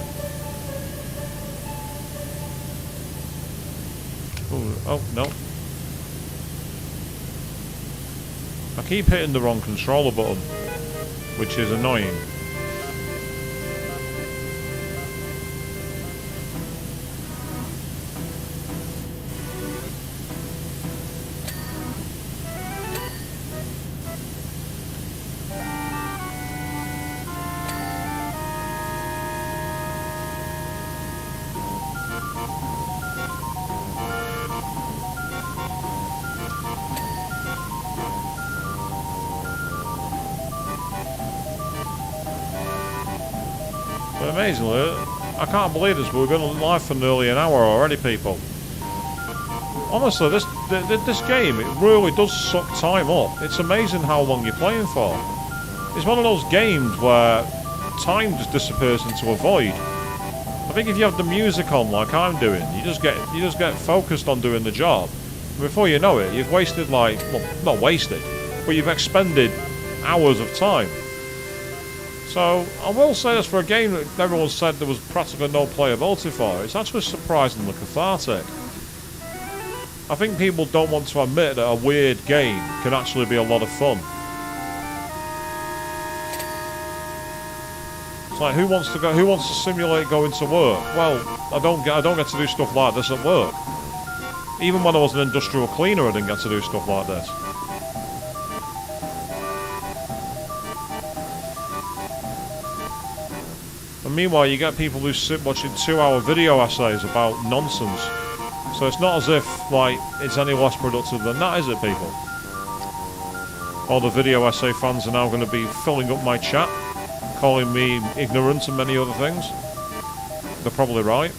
Ooh, oh, no. I keep hitting the wrong controller button, which is annoying. But amazingly, I can't believe this, but we've been live for nearly an hour already, people. Honestly, this game, it really does suck time up. It's amazing how long you're playing for. It's one of those games where time just disappears into a void. I think if you have the music on like I'm doing, you just get focused on doing the job. And before you know it, you've wasted well, not wasted, but you've expended hours of time. So, I will say this, for a game that everyone said there was practically no playability for, it's actually surprisingly cathartic. I think people don't want to admit that a weird game can actually be a lot of fun. like, who wants to simulate going to work? Well, I don't get to do stuff like this at work. Even when I was an industrial cleaner, I didn't get to do stuff like this. And meanwhile, you get people who sit watching 2-hour video essays about nonsense. So it's not as if, like, it's any less productive than that, is it, people? All the video essay fans are now going to be filling up my chat, calling me ignorant and many other things. They're probably right.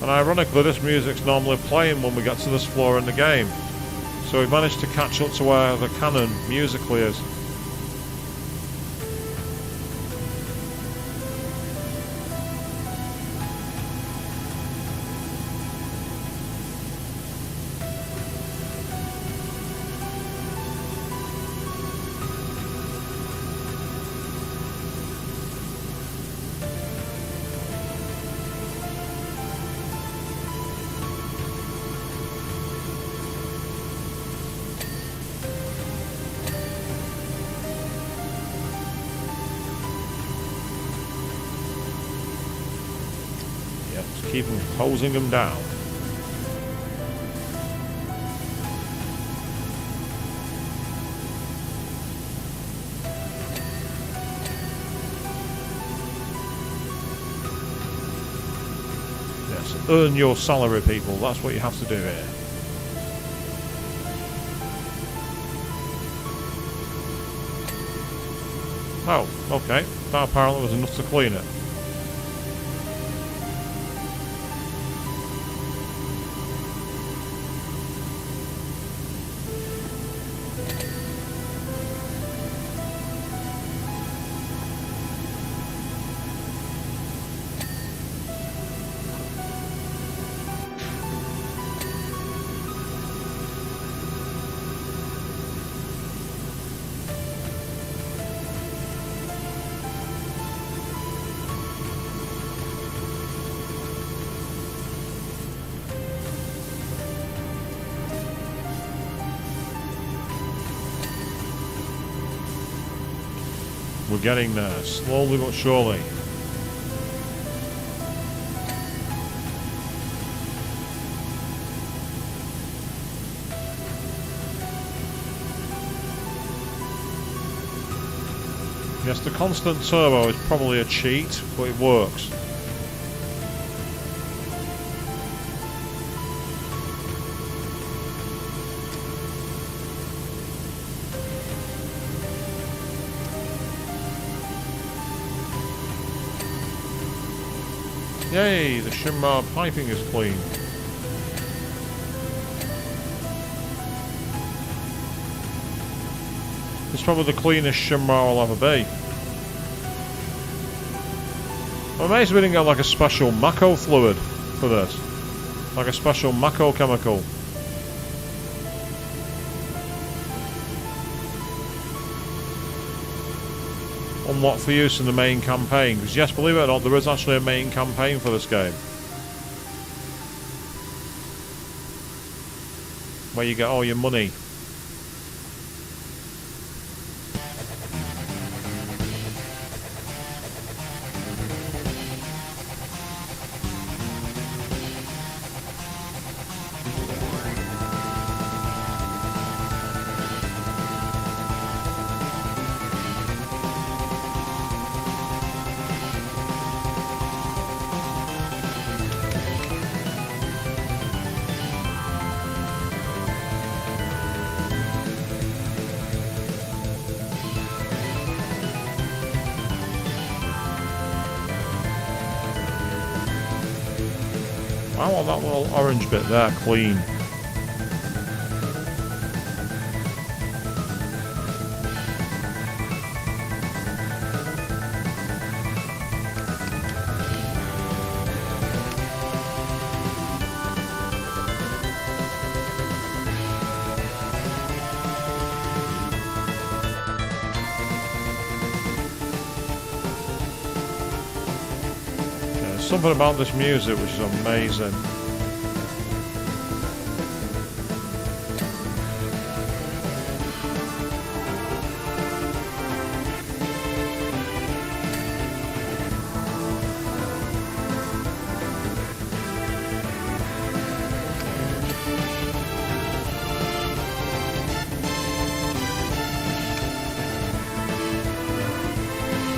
And ironically, this music's normally playing when we get to this floor in the game. So we've managed to catch up to where the canon musically is. Keep hosing them down. Yes, earn your salary, people. That's what you have to do here. Oh, okay. That apparently was enough to clean it. We're getting there, slowly but surely. Yes, the constant turbo is probably a cheat, but it works. Yay, the shimmer piping is clean. It's probably the cleanest shimmer I'll ever be. I'm amazed we didn't get like a special Mako fluid for this. Like a special Mako chemical. Unlocked for use in the main campaign. Because yes, believe it or not, there is actually a main campaign for this game. Where you get all your money. I want that little orange bit there clean. Something about this music which is amazing.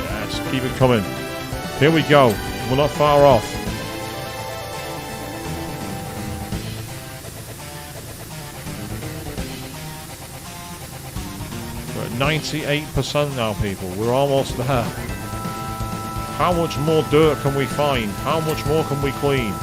Yes, keep it coming. Here we go. We're not far off. We're at 98% now, people. We're almost there. How much more dirt can we find? How much more can we clean?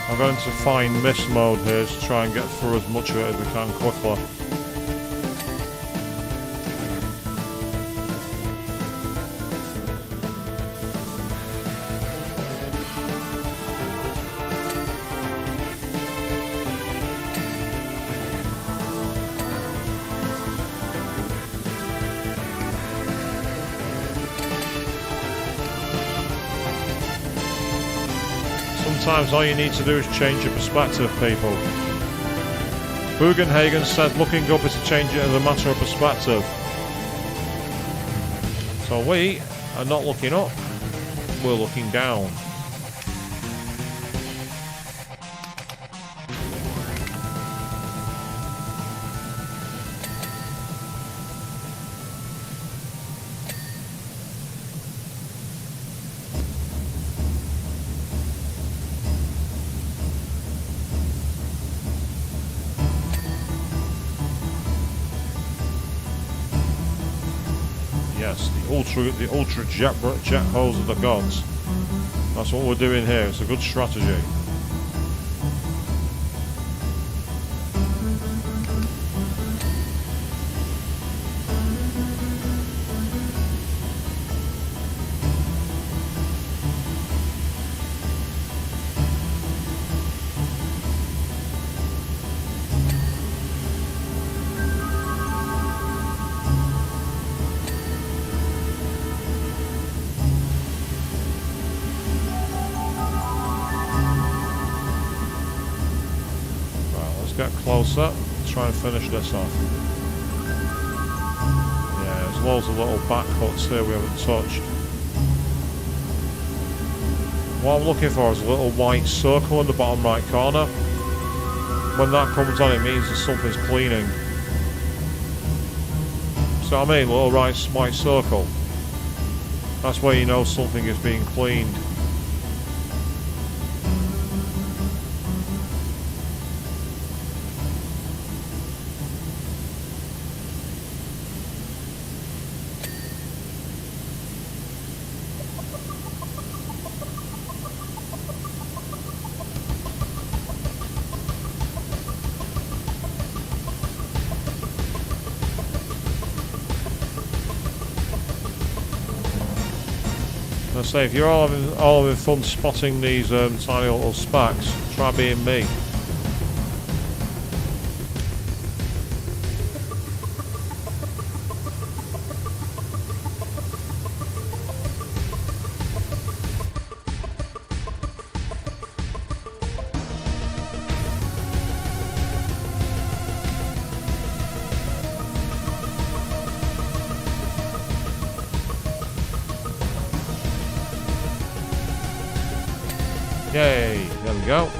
I'm going to find mist mode here to try and get through as much of it as we can quickly. Sometimes all you need to do is change your perspective, people. Bugenhagen said looking up is to change it as a matter of perspective. So we are not looking up, we're looking down. Yes, the ultra jet hose of the gods. That's what we're doing here. It's a good strategy. Get closer, try and finish this off. Yeah, there's loads of little back cuts here we haven't touched. What I'm looking for is a little white circle in the bottom right corner. When that comes on, it means that something's cleaning. See what I mean? Little white circle. That's where you know something is being cleaned. I say, if you're all having fun spotting these tiny little specks, try being me. Yay, there we go.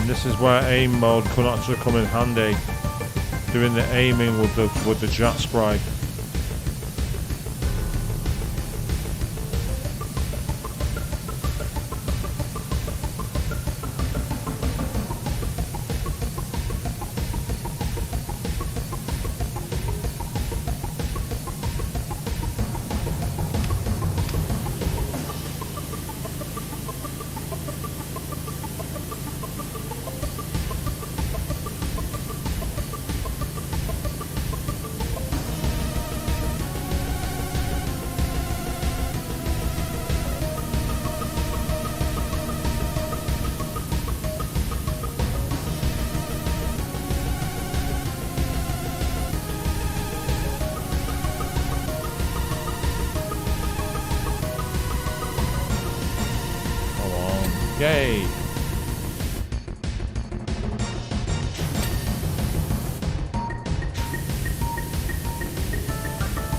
This is where aim mode could actually come in handy, doing the aiming with the jet spray. Yay!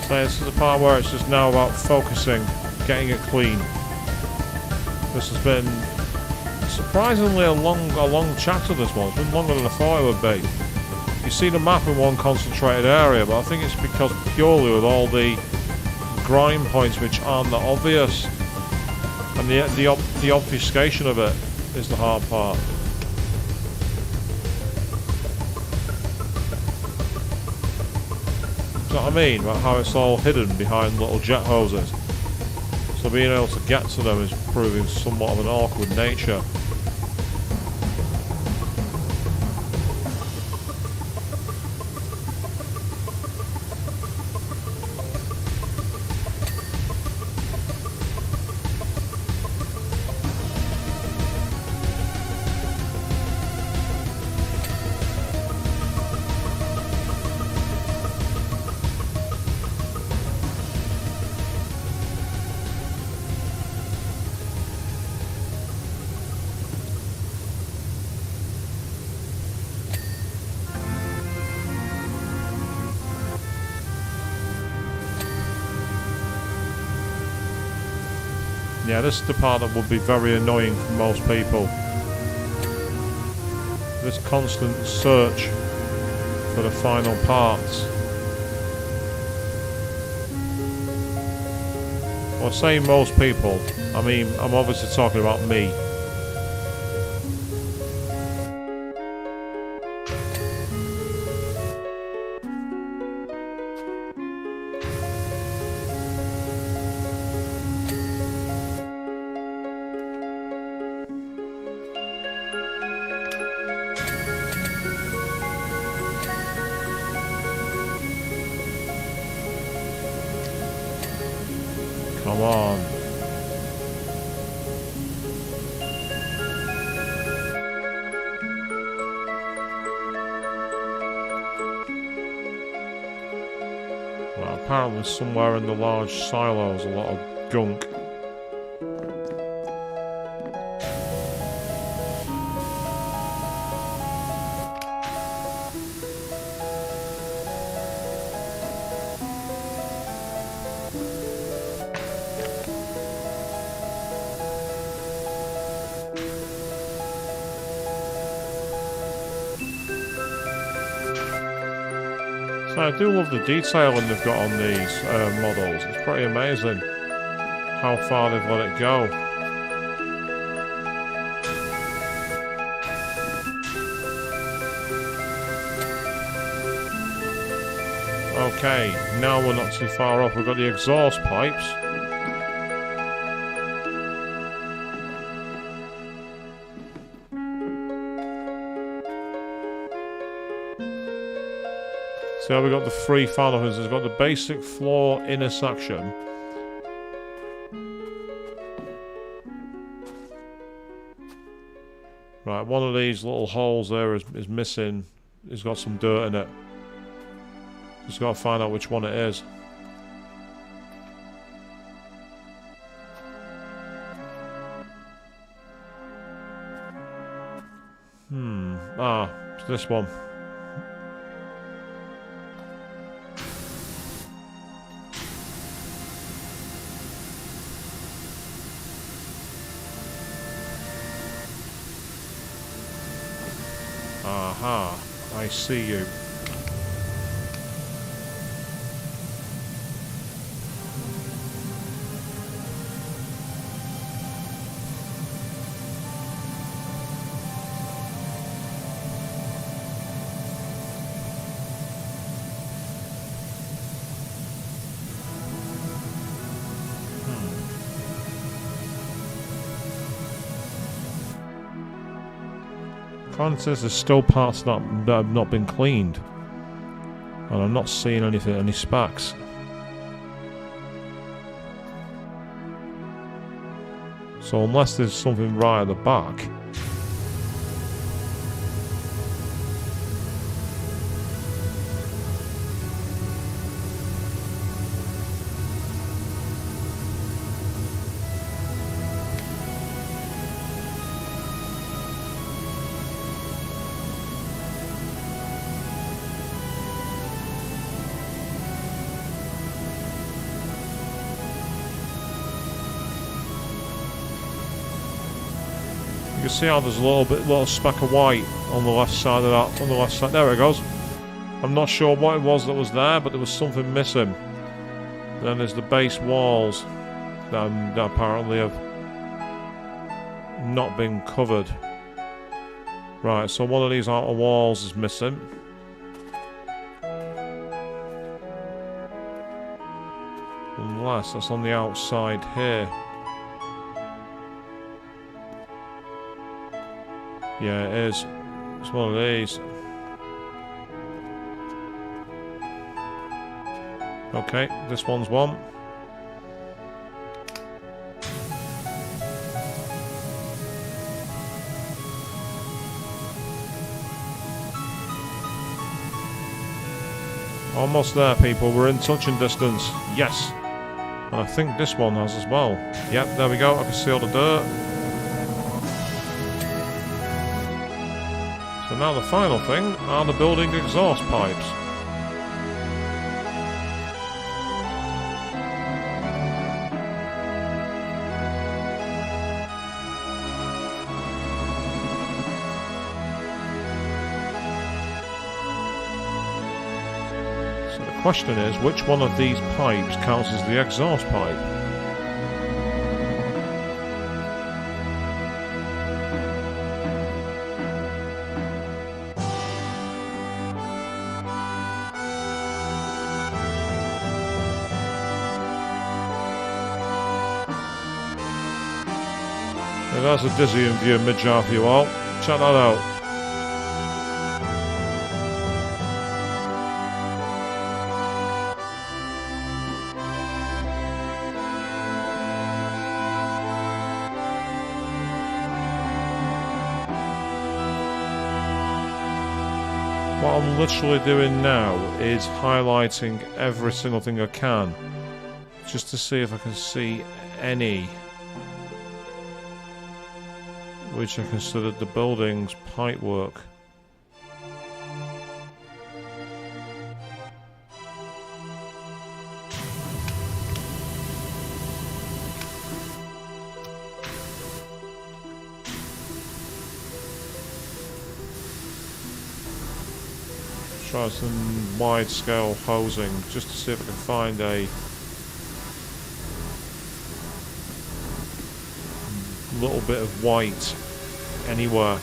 So this is the part where it's just now about focusing, getting it clean. This has been surprisingly a long chapter, this one. It's been longer than I thought it would be. You see the map in one concentrated area, but I think it's because purely with all the grime points which aren't that obvious. And the obfuscation of it is the hard part. Do you know what I mean? About how it's all hidden behind little jet hoses. So being able to get to them is proving somewhat of an awkward nature. Yeah, this is the part that would be very annoying for most people. This constant search for the final parts. Well, saying most people, I mean, I'm obviously talking about me. Come on. Well, apparently somewhere in the large silos a lot of junk. So I do love the detailing they've got on these models. It's pretty amazing how far they've let it go. Okay, now we're not too far off. We've got the exhaust pipes. So we've got the three funnels. We've got the basic floor inner section. Right, one of these little holes there is missing. It's got some dirt in it. Just got to find out which one it is. It's this one. Aha, I see you. Says there's still parts that have not been cleaned, and I'm not seeing anything, any spacks. So unless there's something right at the back. You can see how there's a little speck of white on the left side of that. On the left side, there it goes. I'm not sure what it was that was there, but there was something missing. Then there's the base walls that apparently have not been covered. Right, so one of these outer walls is missing. Unless that's on the outside here. Yeah, it is. It's one of these. Okay, this one's one. Almost there, people. We're in touching distance. Yes. And I think this one has as well. Yep, there we go. I can see all the dirt. So now the final thing are the building exhaust pipes. So the question is, which one of these pipes counts as the exhaust pipe? That's a dizzying view mid-jar for you all. Check that out. What I'm literally doing now is highlighting every single thing I can, just to see if I can see any which I considered the building's pipework. Try some wide-scale hosing just to see if I can find a little bit of white anywhere.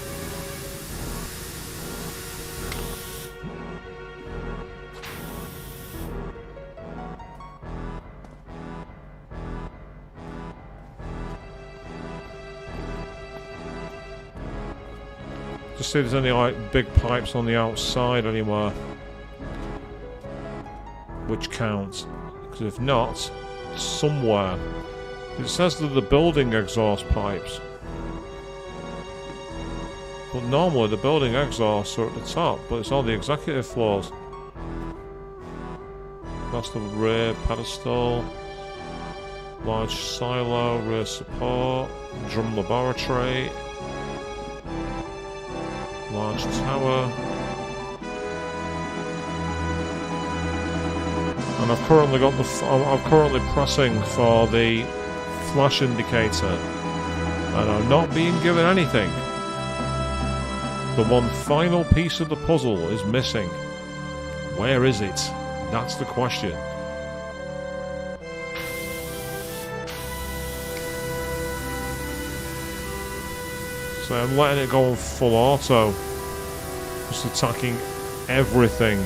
Just see if there's any like big pipes on the outside anywhere which counts, because if not, somewhere. It says that the building exhaust pipes. But normally the building exhausts are at the top, but it's all the executive floors. That's the rear pedestal. Large silo, rear support, drum laboratory. Large tower. And I've currently got I'm currently pressing for the flash indicator, and I'm not being given anything. The one final piece of the puzzle is missing. Where is it? That's the question. So I'm letting it go on full auto, just attacking everything.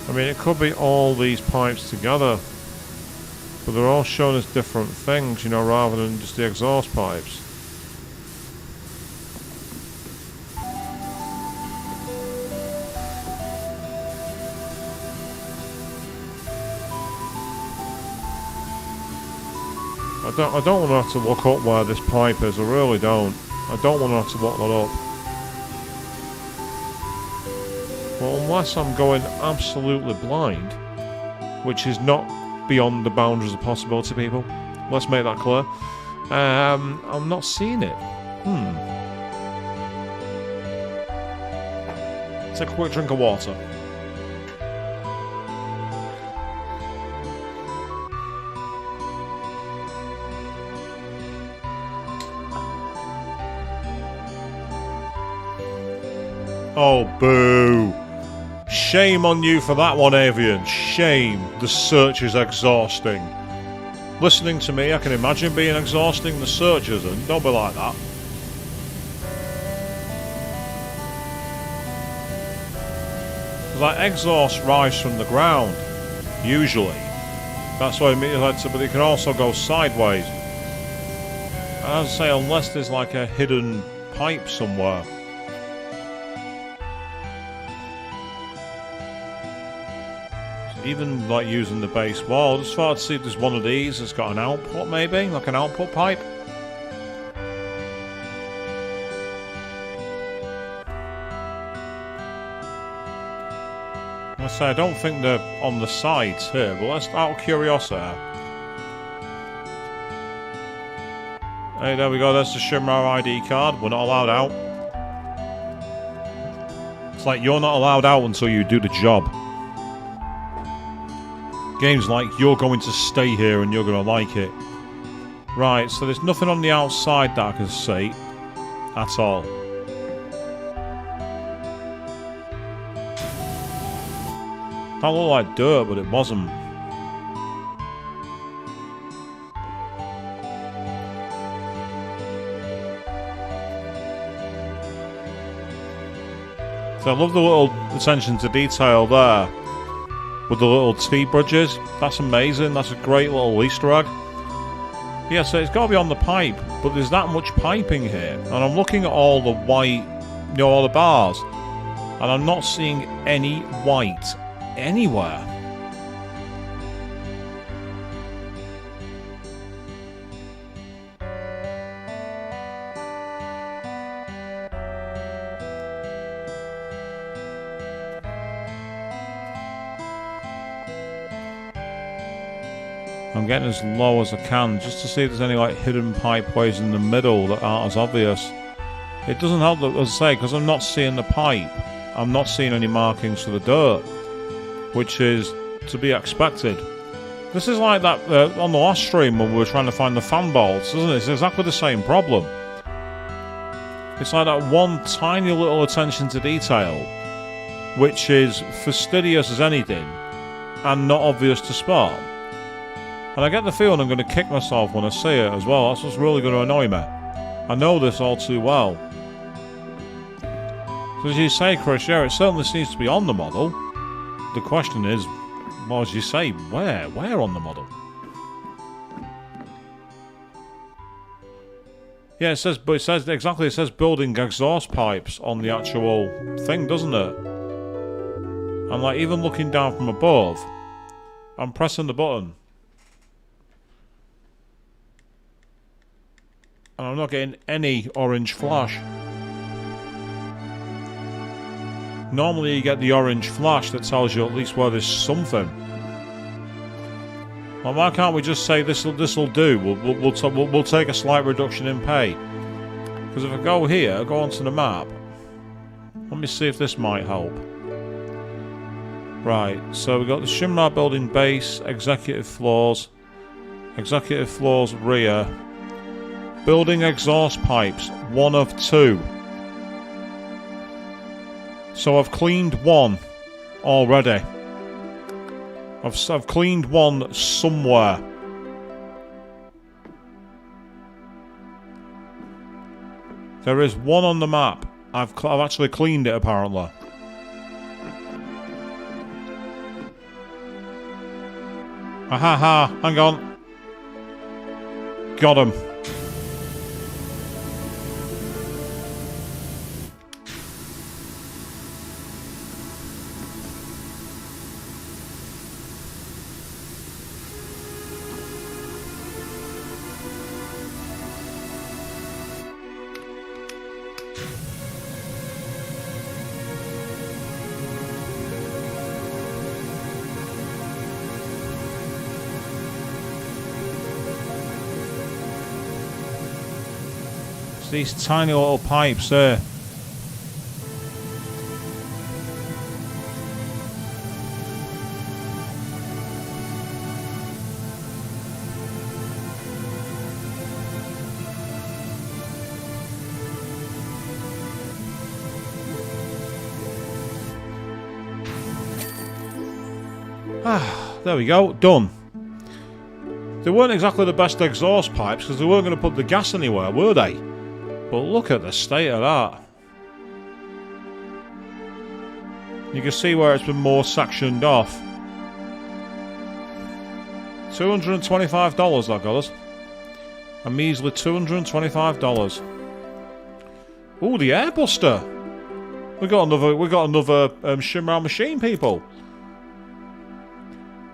I mean, it could be all these pipes together, but they're all shown as different things, you know, rather than just the exhaust pipes. I don't want to have to look up where this pipe is, I really don't. I don't want to have to look that up. Well, unless I'm going absolutely blind, which is not beyond the boundaries of possibility, people. Let's make that clear. I'm not seeing it. Take a quick drink of water. Oh, boo. Shame on you for that one, Avian. Shame. The search is exhausting. Listening to me, I can imagine being exhausting. The search isn't. Don't be like that. Like, exhaust rise from the ground. Usually. That's what I mean. But it can also go sideways. As I say, unless there's like a hidden pipe somewhere. Even like using the base wall, just thought I'd see if there's one of these that's got an output, maybe like an output pipe. I say I don't think they're on the sides here, but let's out of curiosity. Hey, there we go. There's the Shimrar ID card. We're not allowed out. It's like you're not allowed out until you do the job. Games like you're going to stay here and you're going to like it. Right, so there's nothing on the outside that I can see at all. That looked like dirt, but it wasn't. So I love the little attention to detail there. With the little T-bridges. That's amazing. That's a great little Easter egg. Yeah, so it's got to be on the pipe. But there's that much piping here. And I'm looking at all the white, you know, all the bars. And I'm not seeing any white anywhere. I'm getting as low as I can just to see if there's any like hidden pipeways in the middle that aren't as obvious. It doesn't help that, as I say, because I'm not seeing the pipe. I'm not seeing any markings for the dirt, which is to be expected. This is like that on the last stream when we were trying to find the fan bolts, isn't it? It's exactly the same problem. It's like that one tiny little attention to detail, which is fastidious as anything and not obvious to spot. And I get the feeling I'm going to kick myself when I see it as well. That's what's really going to annoy me. I know this all too well. So as you say, Chris, yeah, it certainly seems to be on the model. The question is, well, as you say, where? Where on the model? Yeah, it says, but it says exactly. It says building exhaust pipes on the actual thing, doesn't it? And like even looking down from above, I'm pressing the button, and I'm not getting any orange flash. Normally, you get the orange flash that tells you at least where there's something. Well, why can't we just say this'll do? We'll take a slight reduction in pay. Because if I go here, go onto the map. Let me see if this might help. Right, so we've got the Shimra building base, executive floors rear, building exhaust pipes, 1 of 2. So I've cleaned 1 already. I've cleaned 1 somewhere. There is 1 on the map. I've actually cleaned it apparently. Ahaha, hang on. Got him. These tiny little pipes there. There we go, done. They weren't exactly the best exhaust pipes because they weren't going to put the gas anywhere, were they? But look at the state of that. You can see where it's been more sectioned off. $225 that got us. A measly $225. Ooh, the airbuster. We got another Shimra machine, people.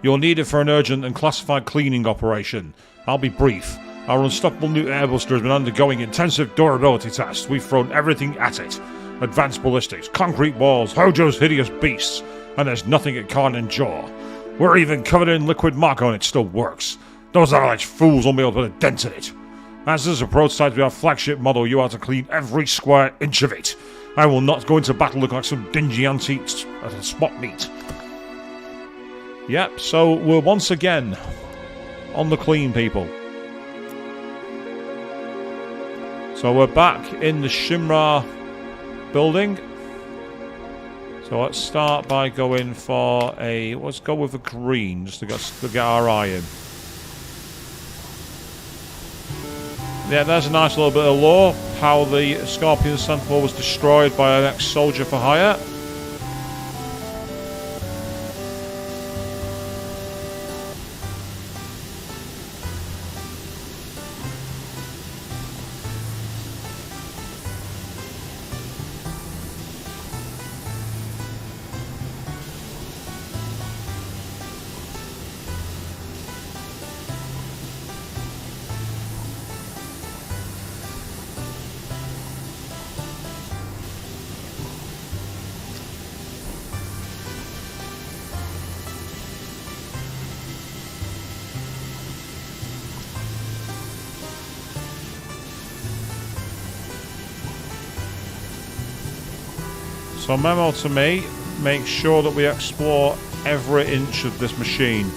You'll need it for an urgent and classified cleaning operation. I'll be brief. Our unstoppable new airbuster has been undergoing intensive durability tests. We've thrown everything at it. Advanced ballistics, concrete walls, Hojo's hideous beasts, and there's nothing it can't endure. We're even covered in liquid Marco and it still works. Those alleged fools won't be able to put a dent in it. As this is a prototype to our flagship model, you are to clean every square inch of it. I will not go into battle looking like some dingy antique at a spot meet. Yep, so we're once again on the clean, people. So we're back in the Shimra building. So let's start by going for a... let's go with a green, just to get our eye in. Yeah, there's a nice little bit of lore. How the Scorpion Sentinel was destroyed by an ex-soldier for hire. So memo to me, make sure that we explore every inch of this machine,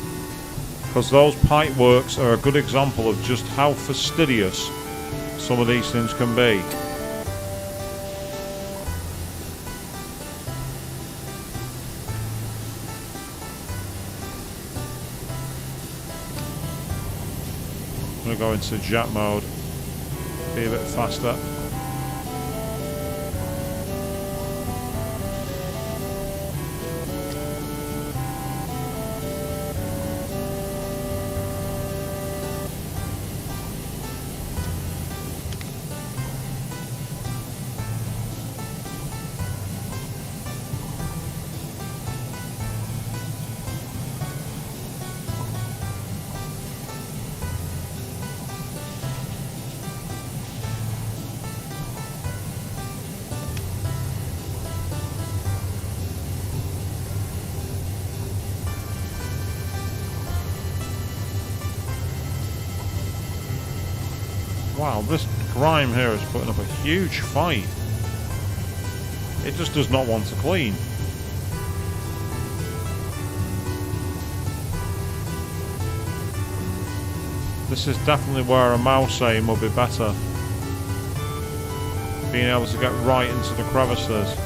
because those pipe works are a good example of just how fastidious some of these things can be. I'm going to go into jet mode. Be a bit faster. Wow, this grime here is putting up a huge fight. It just does not want to clean. This is definitely where a mouse aim would be better. Being able to get right into the crevices.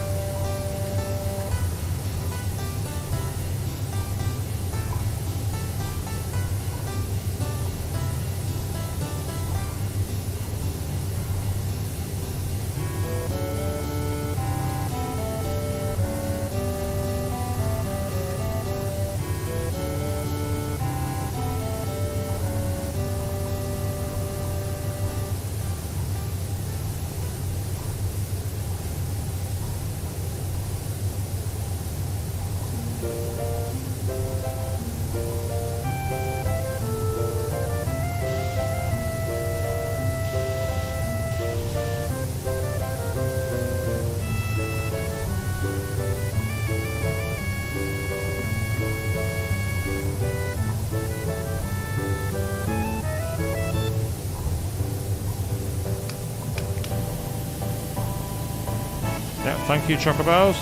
Yeah, thank you, Chocobos.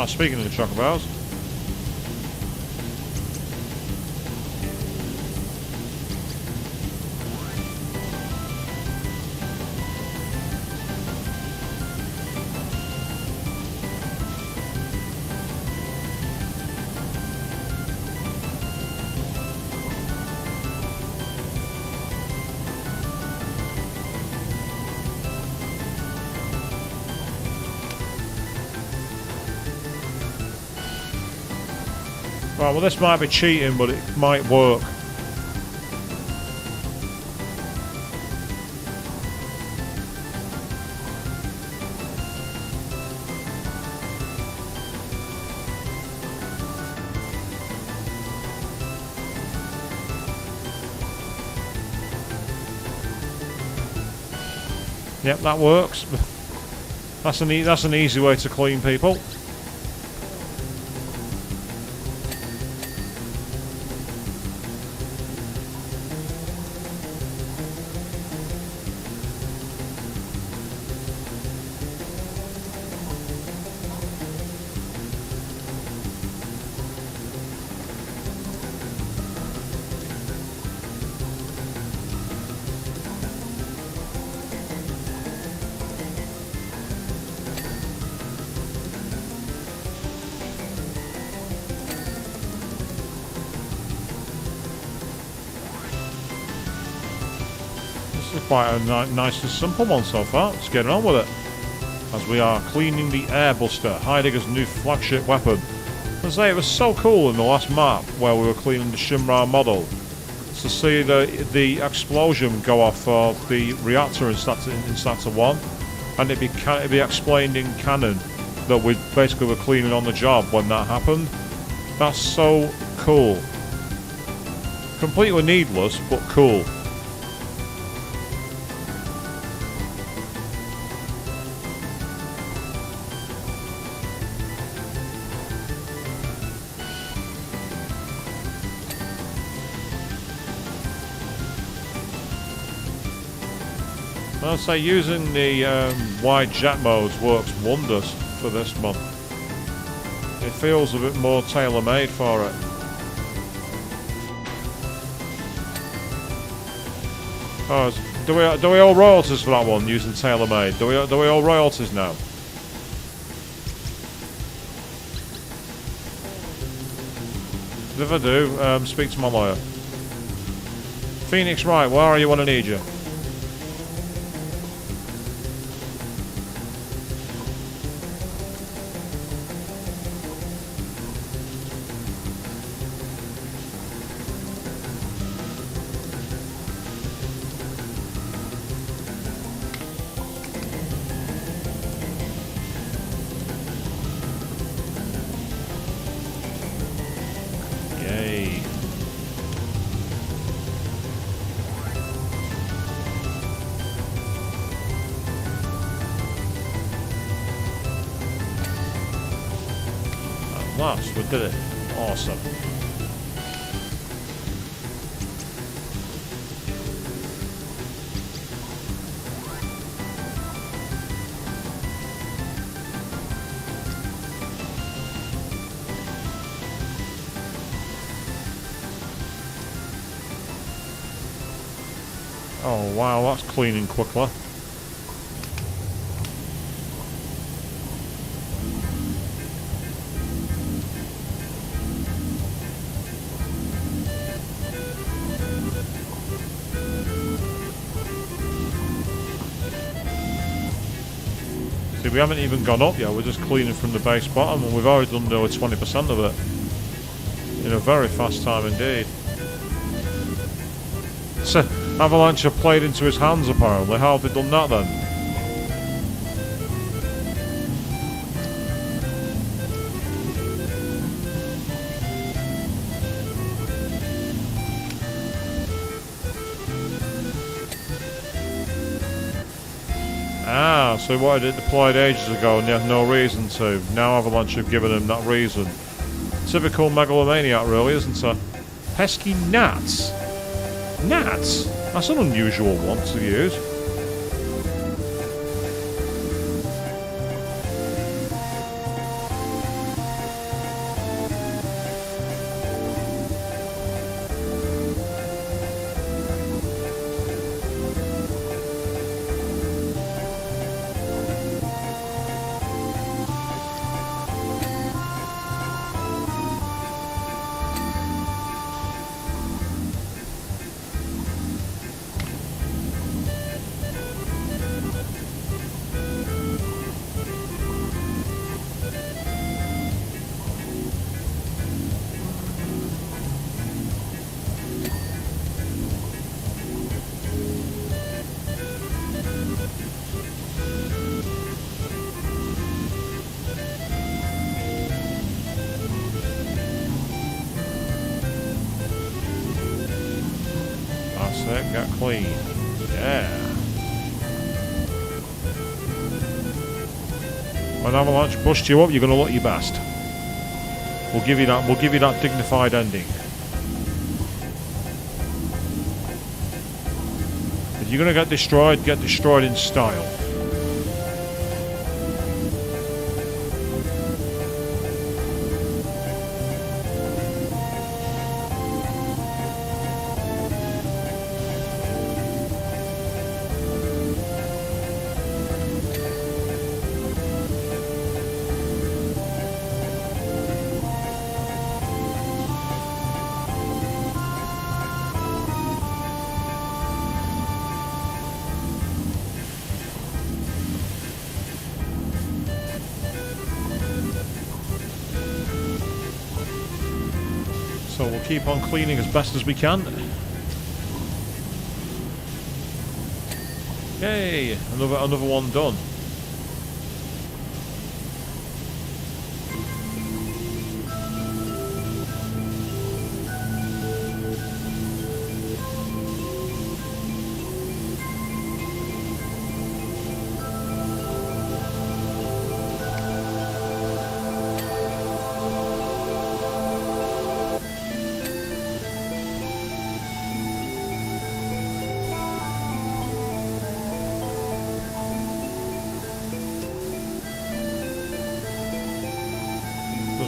Speaking of the Chocobos. Right, well this might be cheating, but it might work. Yep, that works. That's an easy way to clean people. Quite a nice and simple one so far. Let's get on with it. As we are cleaning the Airbuster, Heidegger's new flagship weapon. I say it was so cool in the last map where we were cleaning the Shimra model to see the explosion go off for the reactor in Sector 1, and it'd be explained in canon that we basically were cleaning on the job when that happened. That's so cool. Completely needless, but cool. I'll say using the wide jet modes works wonders for this month. It feels a bit more tailor-made for it. Oh, do we owe royalties for that one using tailor-made? Do we owe royalties now? But if I do, speak to my lawyer. Phoenix, right, where are you when I need you? Yay. At last, we did it. Awesome. Oh wow, that's cleaning quickly. See, we haven't even gone up yet, we're just cleaning from the base bottom and we've already done nearly 20% of it. In a very fast time indeed. So, Avalanche have played into his hands apparently. How have they done that then? Ah, so what had it deployed ages ago and they had no reason to. Now Avalanche have given him that reason. Typical megalomaniac really, isn't it? Pesky gnats. Gnats? That's an unusual one to use. That's it, got clean. Yeah. When Avalanche busts you up, you're gonna look your best. We'll give you that dignified ending. If you're gonna get destroyed in style. So we'll keep on cleaning as best as we can. Yay! Another one done.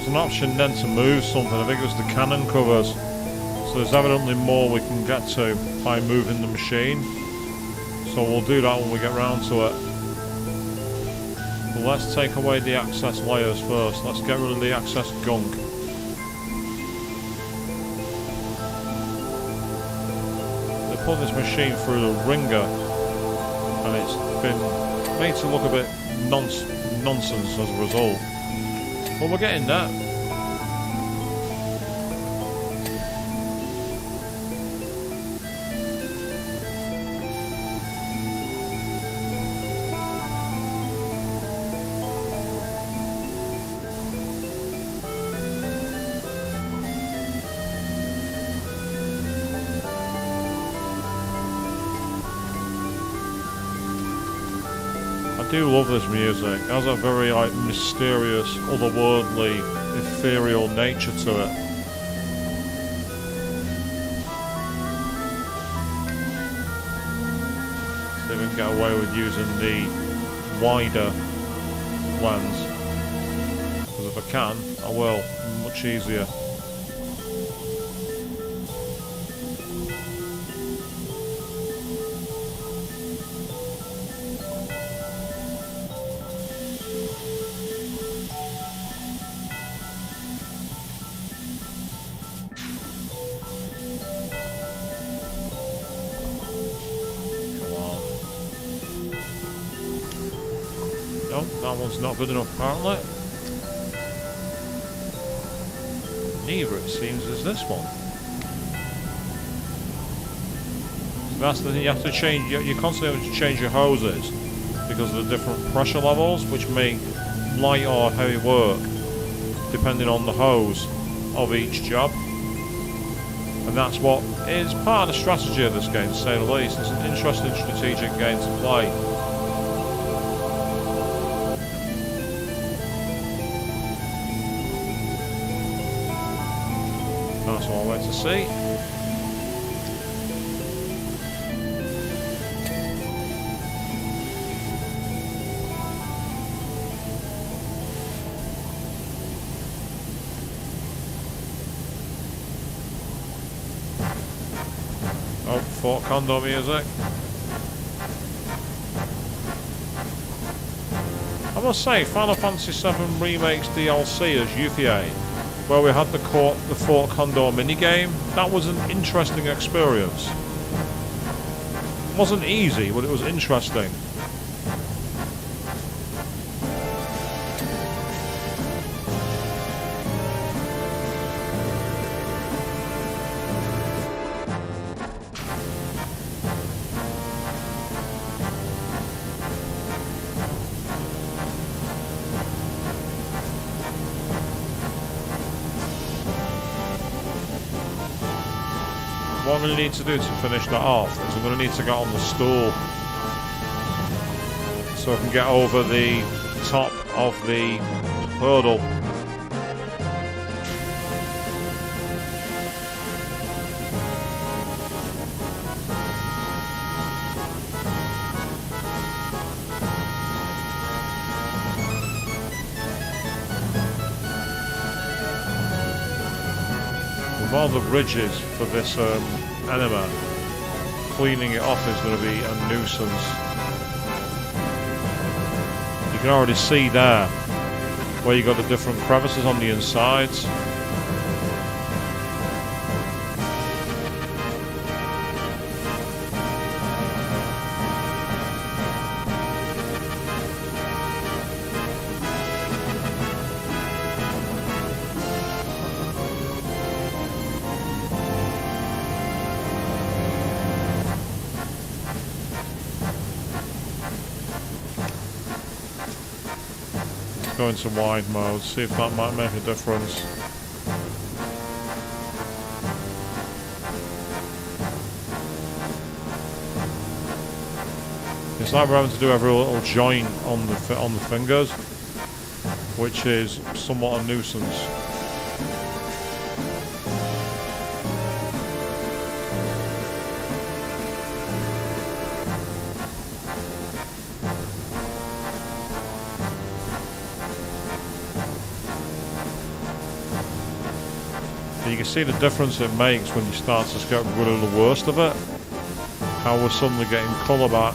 An option then to move something. I think it was the cannon covers. So there's evidently more we can get to by moving the machine. So we'll do that when we get round to it. But let's take away the access layers first. Let's get rid of the access gunk. put this machine through the ringer, and it's been made to look a bit nonsense as a result. But we're getting there. I do love this music. It has a very like mysterious, otherworldly, ethereal nature to it. See if we can get away with using the wider lens. Because if I can, I will. Much easier. No, that one's not good enough apparently. Neither, it seems, is this one. So that's the thing, you have to change, you constantly have to change your hoses because of the different pressure levels, which make light or heavy work depending on the hose of each job. And that's what is part of the strategy of this game, to say the least. It's an interesting strategic game to play. That's what I wait to see. Oh, Fort Condor music. I must say, Final Fantasy VII Remake's DLC as VII, where we had the Fort Condor minigame, that was an interesting experience. It wasn't easy, but it was interesting. What I'm going to need to do to finish that off is I'm going to need to get on the stool so I can get over the top of the hurdle. With all the ridges for this enema, cleaning it off is going to be a nuisance. You can already see there where you got the different crevices on the insides. Go into wide mode, see if that might make a difference. It's like we're having to do every little joint on the fingers, which is somewhat a nuisance. You can see the difference it makes when you start to get rid of the worst of it. How we're suddenly getting colour back.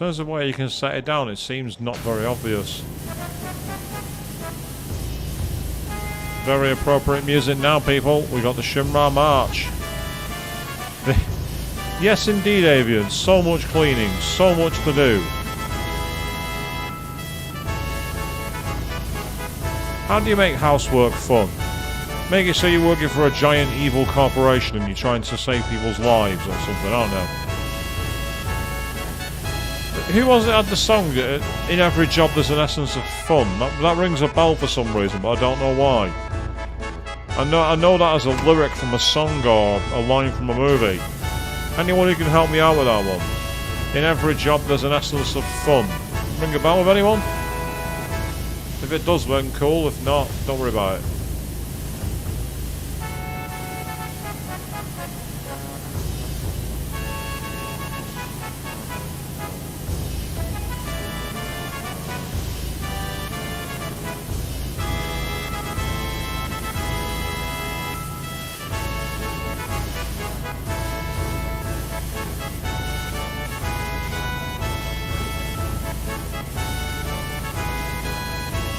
terms of where you can set it down, it seems not very obvious. Very appropriate music now, people. We got the Shinra March. Yes, indeed, Avian. So much cleaning, so much to do. How do you make housework fun? Make it so you're working for a giant evil corporation and you're trying to save people's lives or something, I don't know. Who was it had the song, in every job there's an essence of fun? That rings a bell for some reason, but I don't know why. I know that as a lyric from a song or a line from a movie. Anyone who can help me out with that one? In every job there's an essence of fun. Ring a bell with anyone? If it does, then cool. If not, don't worry about it.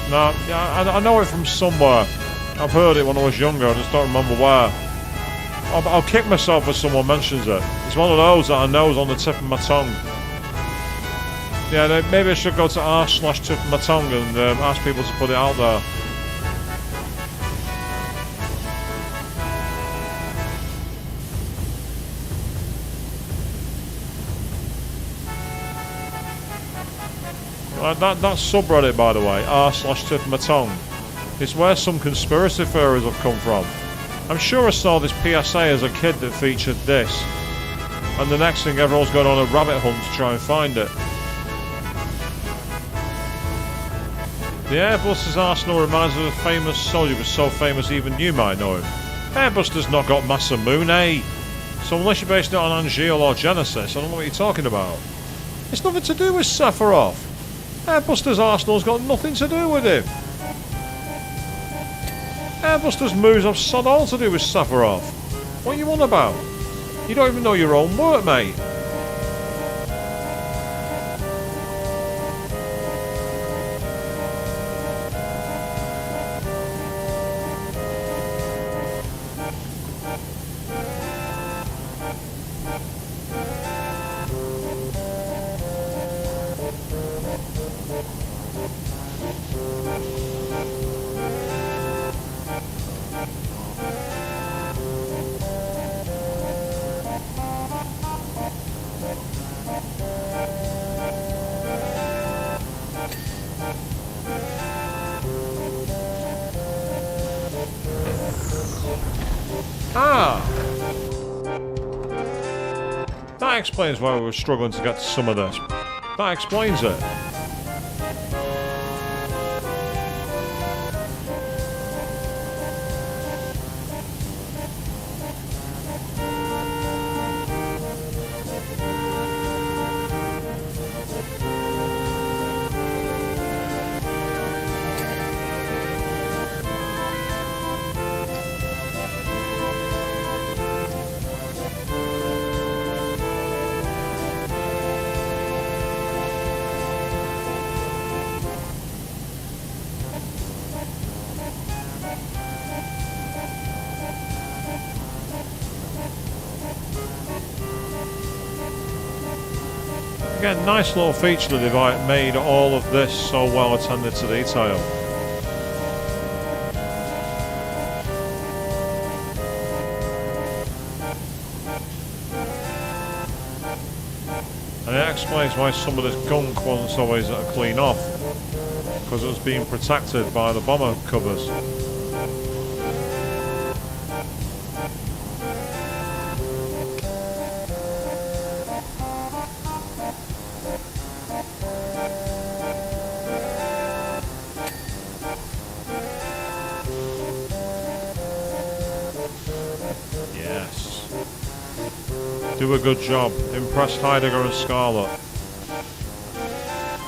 No, I know it from somewhere. I've heard it when I was younger, I just don't remember where. I'll kick myself if someone mentions it. It's one of those that I know is on the tip of my tongue. Yeah, maybe I should go to r/tip of my tongue and ask people to put it out there. That subreddit, by the way, r/tip of my tongue, is where some conspiracy theories have come from. I'm sure I saw this PSA as a kid that featured this, and the next thing everyone's going on a rabbit hunt to try and find it. The Airbuster's arsenal reminds me of a famous soldier who was so famous even you might know him. Airbuster's not got Masamune, so unless you're based it on Angeal or Genesis, I don't know what you're talking about. It's nothing to do with Sephiroth. Airbuster's arsenal's got nothing to do with him. Airbuster's moves have sod all to do with Sephiroth. What are you on about? You don't even know your own work, mate. That explains why we were struggling to get to some of this. That explains it. Again, nice little feature that they've made all of this so well attended to detail. And it explains why some of this gunk wasn't always clean off, because it was being protected by the bomber covers. Do a good job. Impress Heidegger and Scarlet.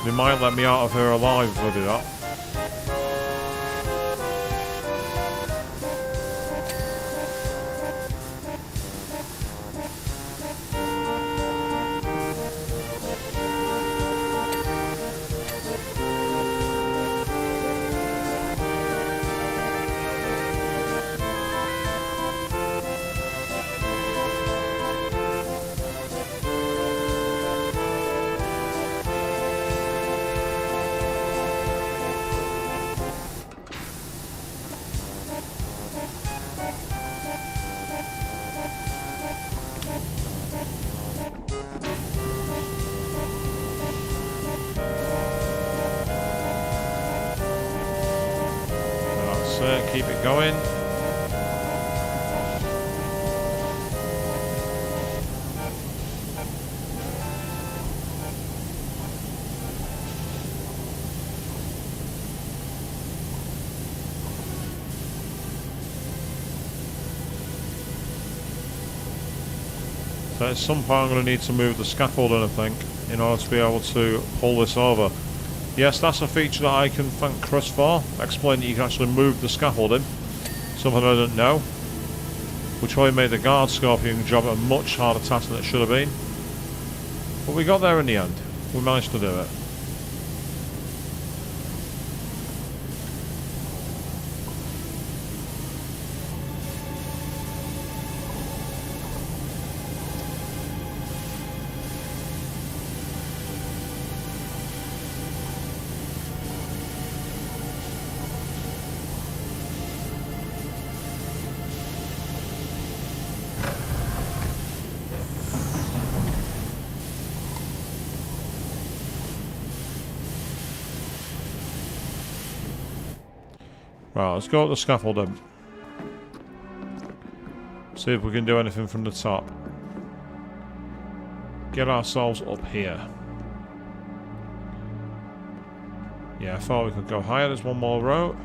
They might let me out of here alive if I do that. keep it going. So at some point I'm going to need to move the scaffolding, I think, in order to be able to pull this over. Yes, that's a feature that I can thank Chris for. Explain that you can actually move the scaffolding. Something I didn't know. Which probably made the guard scorpion job a much harder task than it should have been. But we got there in the end. We managed to do it. Right, let's go up the scaffolding. See if we can do anything from the top. Get ourselves up here. Yeah, I thought we could go higher. There's one more row.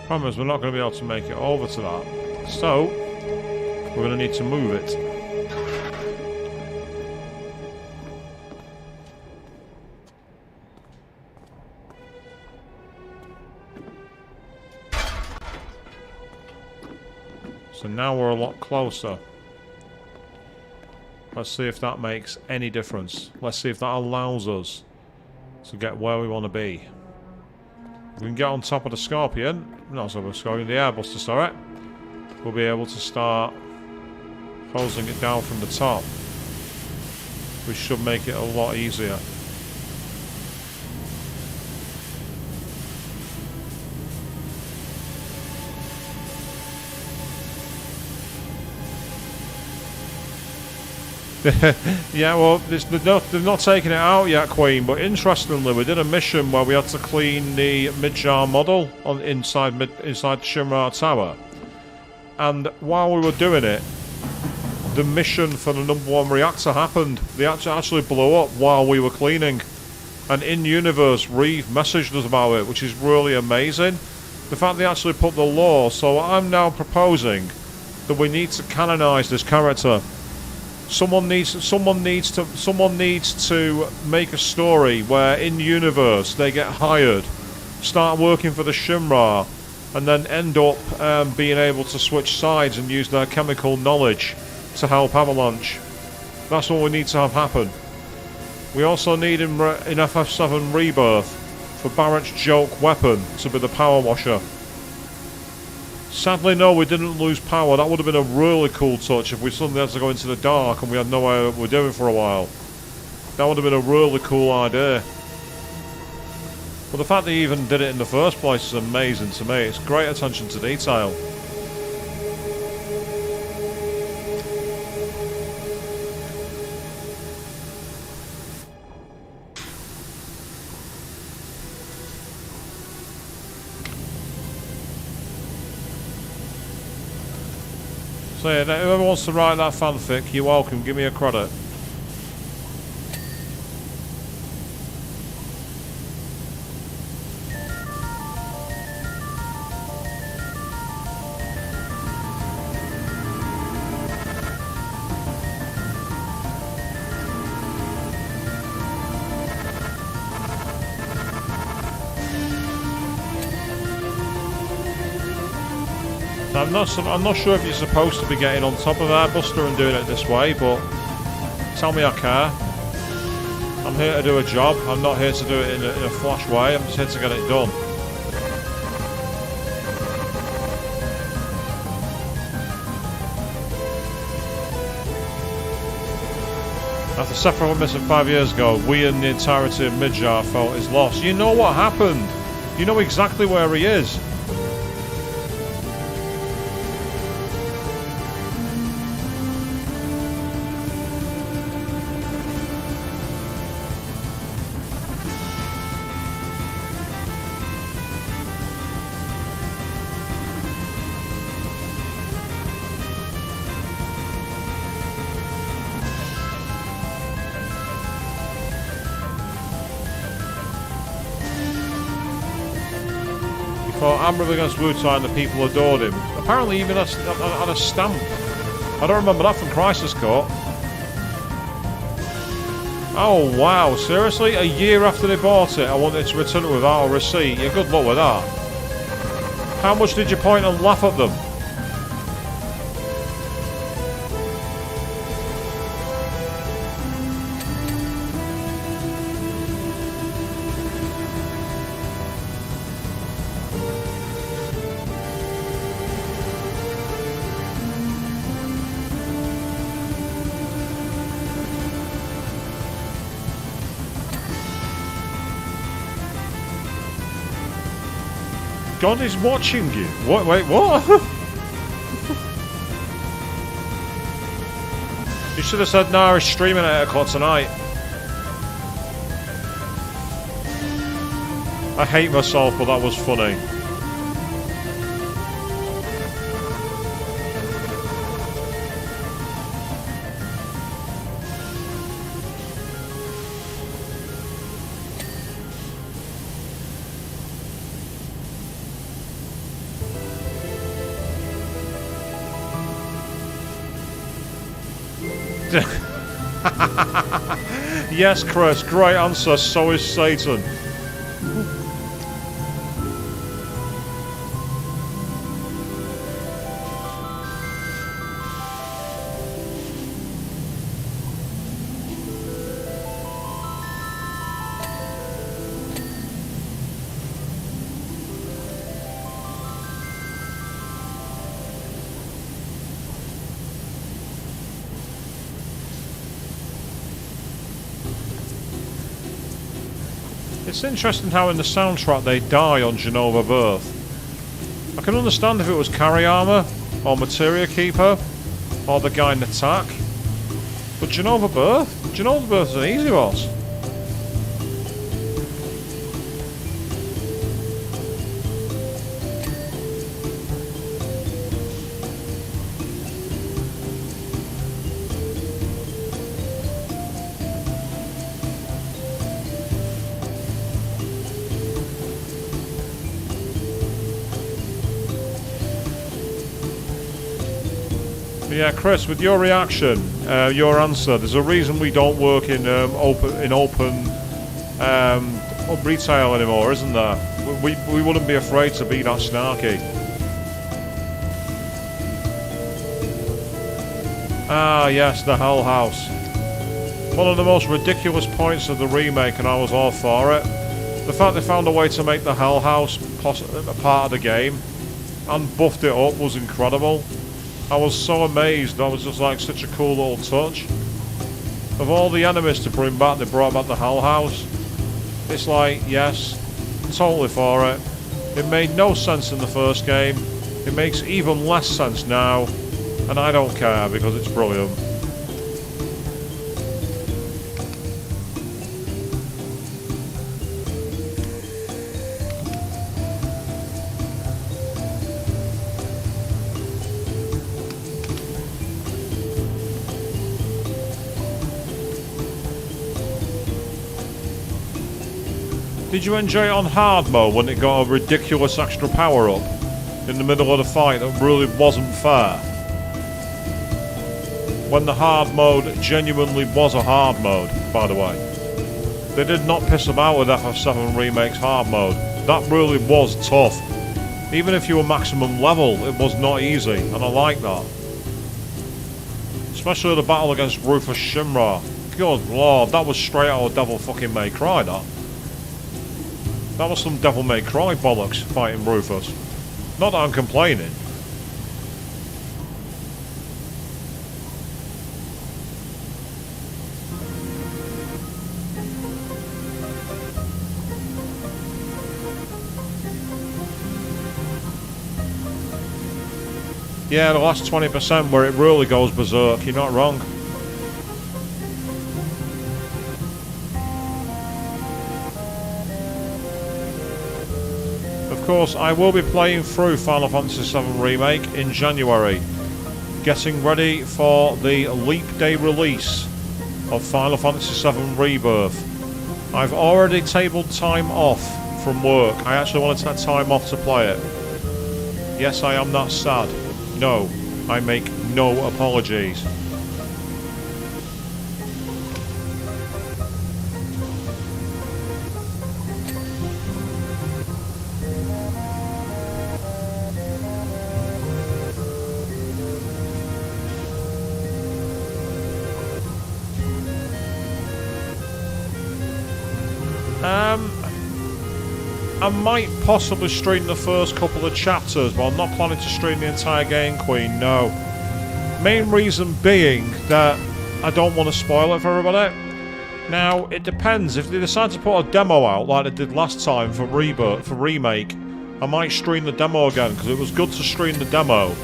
Problem is, we're not going to be able to make it over to that. So, we're going to need to move it. So now we're a lot closer. Let's see if that makes any difference. Let's see if that allows us to get where we want to be. If we can get on top of the Scorpion, not so much Scorpion, the Airbuster, sorry, we'll be able to start hosing it down from the top, which should make it a lot easier. Yeah, well, they've not taken it out yet, Queen, but interestingly, we did a mission where we had to clean the Midjar model on inside Shimrar Tower. And while we were doing it, the mission for the #1 reactor happened. They actually blew up while we were cleaning. And in-universe, Reeve messaged us about it, which is really amazing. The fact they actually put the lore, so I'm now proposing that we need to canonize this character. Someone needs to make a story where in universe they get hired, start working for the Shimrar, and then end up being able to switch sides and use their chemical knowledge to help Avalanche. That's what we need to have happen. We also need in FF7 Rebirth for Barrett's joke weapon to be the Powerwasher. Sadly, no, we didn't lose power. That would have been a really cool touch if we suddenly had to go into the dark and we had no idea what we were doing for a while. That would have been a really cool idea. But the fact that he even did it in the first place is amazing to me. It's great attention to detail. So yeah, whoever wants to write that fanfic, you're welcome, give me a credit. I'm not sure if you're supposed to be getting on top of Airbuster and doing it this way, but tell me I care. I'm here to do a job. I'm not here to do it in a flash way. I'm just here to get it done. After Sephiroth went missing 5 years ago, we and the entirety of Midgar felt his loss. You know what happened. You know exactly where he is. Fought admirably against Wu-Tai and the people adored him. Apparently even had a stamp. I don't remember that from Crisis Core. Oh wow, seriously? A year after they bought it, I wanted to return it without a receipt. Yeah, good luck with that. How much did you point and laugh at them? God is watching you. What? Wait, what? You should have said, no, he's streaming at 8 o'clock tonight. I hate myself, but that was funny. Yes, Chris, great answer, so is Satan. It's interesting how in the soundtrack they die on Genova Birth. I can understand if it was Carry Armor, or Materia Keeper, or the guy in Attack. But Genova Birth? Genova Birth's an easy boss. Yeah, Chris, with your reaction, your answer, there's a reason we don't work in open retail anymore, isn't there? We wouldn't be afraid to be that snarky. Ah, yes, the Hell House. One of the most ridiculous points of the remake, and I was all for it. The fact they found a way to make the Hell House a part of the game and buffed it up was incredible. I was so amazed. That was just like such a cool little touch. Of all the enemies to bring back, they brought back the Hell House. It's like, yes, totally for it. It made no sense in the first game. It makes even less sense now. And I don't care because it's brilliant. Did you enjoy it on hard mode when it got a ridiculous extra power up in the middle of the fight that really wasn't fair? When the hard mode genuinely was a hard mode, by the way. They did not piss about with FF7 Remake's hard mode. That really was tough. Even if you were maximum level, it was not easy, and I like that. Especially the battle against Rufus Shinra. Good lord, that was straight out of Devil fucking May Cry, that. That was some Devil May Cry bollocks, fighting Rufus. Not that I'm complaining. Yeah, the last 20% where it really goes berserk. You're not wrong. Of course, I will be playing through Final Fantasy VII Remake in January, getting ready for the Leap Day release of Final Fantasy VII Rebirth. I've already tabled time off from work. I actually wanted that time off to play it. Yes, I am not sad. No, I make no apologies. I might possibly stream the first couple of chapters, but I'm not planning to stream the entire game, Queen, no. Main reason being that I don't want to spoil it for everybody. Now, it depends. If they decide to put a demo out like they did last time for Remake, I might stream the demo again, because it was good to stream the demo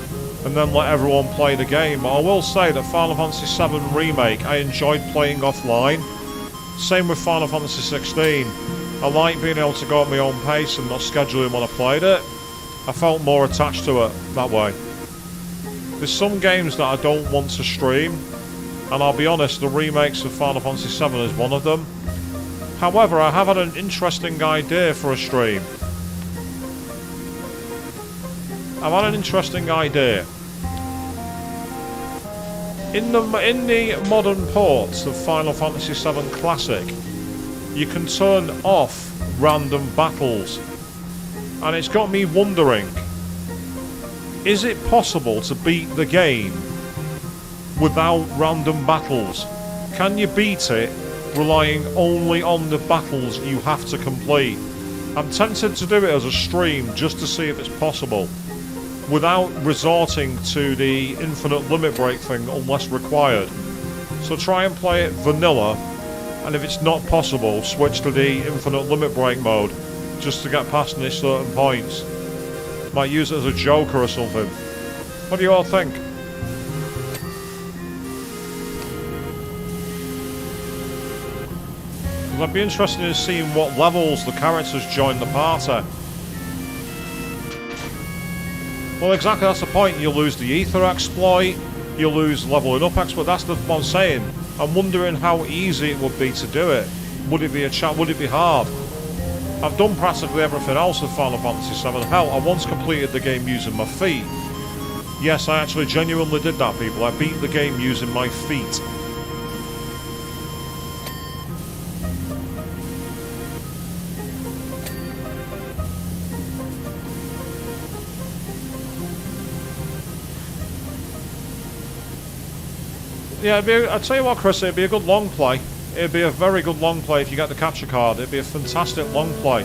and then let everyone play the game. But I will say that Final Fantasy VII Remake, I enjoyed playing offline. Same with Final Fantasy 16. I like being able to go at my own pace and not scheduling when I played it. I felt more attached to it that way. There's some games that I don't want to stream, and I'll be honest, the remakes of Final Fantasy VII is one of them. However, I have had an interesting idea for a stream. I've had an interesting idea. In the modern ports of Final Fantasy VII Classic, you can turn off random battles, and it's got me wondering, is it possible to beat the game without random battles? Can you beat it relying only on the battles you have to complete? I'm tempted to do it as a stream just to see if it's possible, without resorting to the infinite limit break thing unless required. So try and play it vanilla, and if it's not possible, switch to the infinite limit break mode just to get past any certain points. Might use it as a joker or something. What do you all think? I'd be interested in seeing what levels the characters join the party. Well, exactly, that's the point. You lose the ether exploit, you lose leveling up exploit. That's what I'm saying. I'm wondering how easy it would be to do it. Would it be would it be hard? I've done practically everything else with Final Fantasy VII. Hell, I once completed the game using my feet. Yes, I actually genuinely did that, people. I beat the game using my feet. Yeah, I'd tell you what, Chris, it'd be a good long play. It'd be a very good long play if you get the capture card. It'd be a fantastic long play.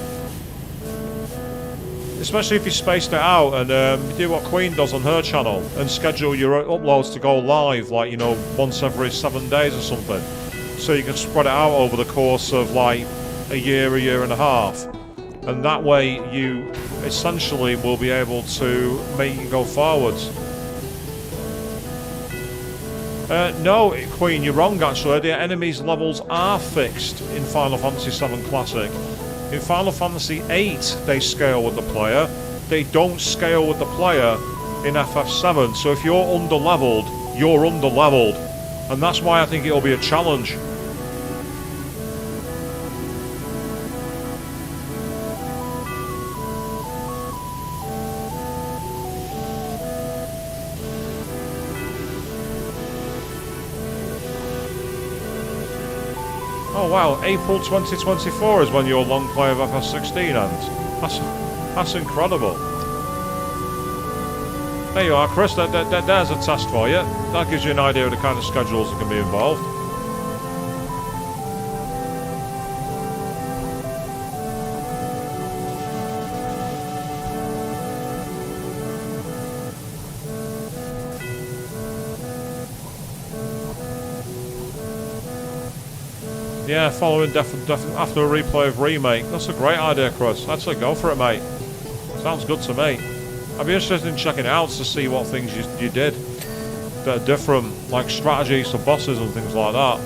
Especially if you spaced it out and you do what Queen does on her channel and schedule your uploads to go live, like, you know, once every 7 days or something. So you can spread it out over the course of like a year and a half. And that way you essentially will be able to make it go forwards. No, Queen, you're wrong actually. The enemies' levels are fixed in Final Fantasy VII Classic. In Final Fantasy VIII, they scale with the player. They don't scale with the player in FF7. So if you're under-leveled, you're under-leveled. And that's why I think it'll be a challenge. Oh wow, April 2024 is when your long play of FF16 ends. That's incredible. There you are, Chris. There's a test for you. That gives you an idea of the kind of schedules that can be involved. Yeah, following after a replay of Remake. That's a great idea, Chris. Actually, go for it, mate. Sounds good to me. I'd be interested in checking it out to see what things you did that are different, like strategies for bosses and things like that.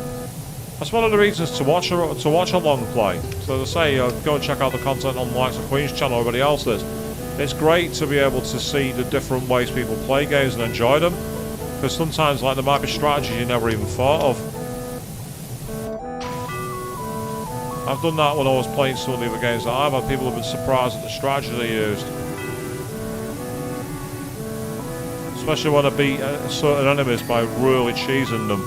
That's one of the reasons to watch a long play. So as I say, go and check out the content on the likes of Queen's channel or everybody else's. It's great to be able to see the different ways people play games and enjoy them, because sometimes like there might be strategies you never even thought of. I've done that when I was playing some of the other games that I've had. People have been surprised at the strategy they used. Especially when I beat certain enemies by really cheesing them.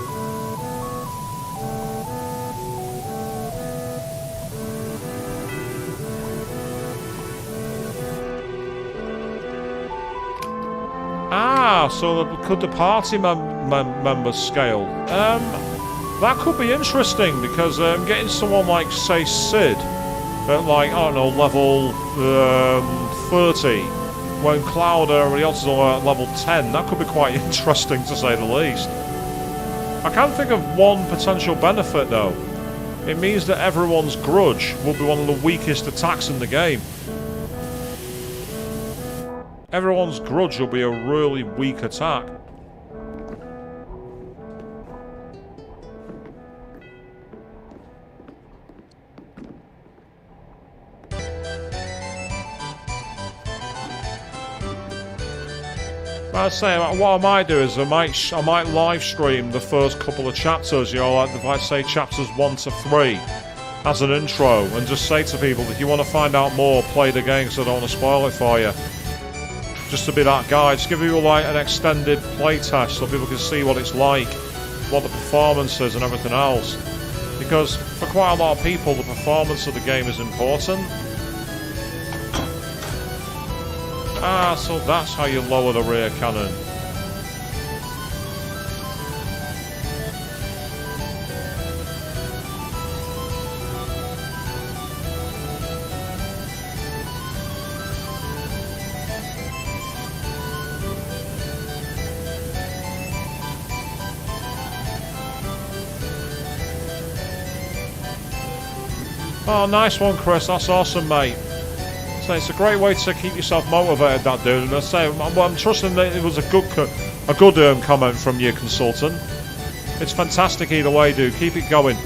Ah, so could the party members scale? That could be interesting, because getting someone like, say, Sid at like, I don't know, level 30, when Cloud and everybody else is all at level 10, that could be quite interesting to say the least. I can think of one potential benefit though. It means that everyone's grudge will be one of the weakest attacks in the game. Everyone's grudge will be a really weak attack. I'd say what I might do is I might live stream the first couple of chapters, you know, like if I say chapters 1 to 3 as an intro, and just say to people, if you want to find out more, play the game, so I don't want to spoil it for you. Just to be that guy, just give people like an extended playtest so people can see what it's like, what the performance is and everything else. Because for quite a lot of people, the performance of the game is important. Ah, so that's how you lower the rear cannon. Oh, nice one, Chris. That's awesome, mate. So it's a great way to keep yourself motivated, that dude. And I say, I'm trusting that it was a good comment from your consultant. It's fantastic either way, dude. Keep it going.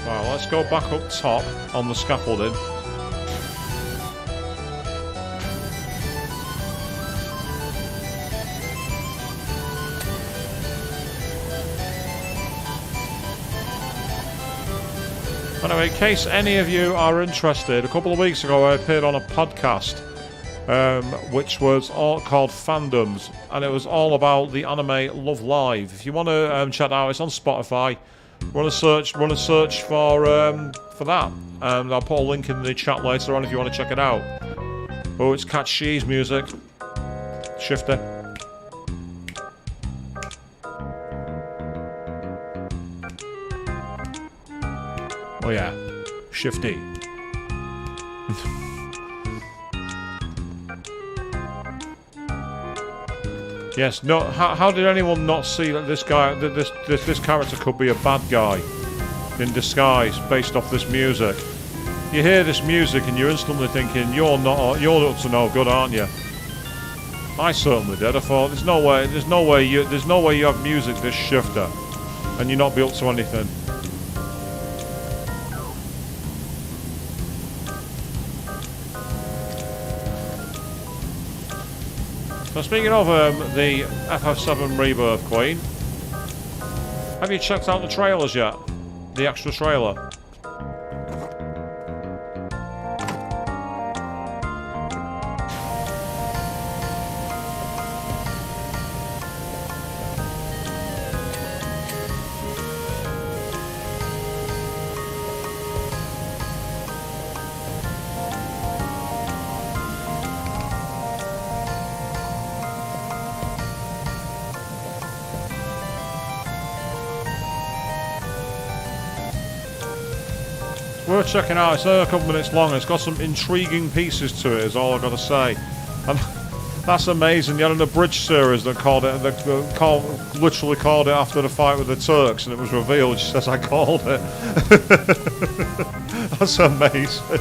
Right, let's go back up top on the scaffolding. Anyway, in case any of you are interested, a couple of weeks ago I appeared on a podcast which was all called Fandoms, and it was all about the anime Love Live. If you want to check it out, it's on Spotify. Run a search for that, and I'll put a link in the chat later on if you want to check it out. Oh, it's Cat Shee's music. Shifter. Oh yeah, Shifty. Yes. No. How did anyone not see that this guy, this character could be a bad guy in disguise based off this music? You hear this music and you're instantly thinking you're up to no good, aren't you? I certainly did. I thought there's no way you have music this shifter and you not be up to anything. So speaking of the FF7 Rebirth Queen, have you checked out the trailers yet? The extra trailer? Worth checking out. It's only a couple minutes long. It's got some intriguing pieces to it, is all I've got to say. And that's amazing. You had an abridged series that called it, literally called it after the fight with the Turks, and it was revealed just as I called it. That's amazing.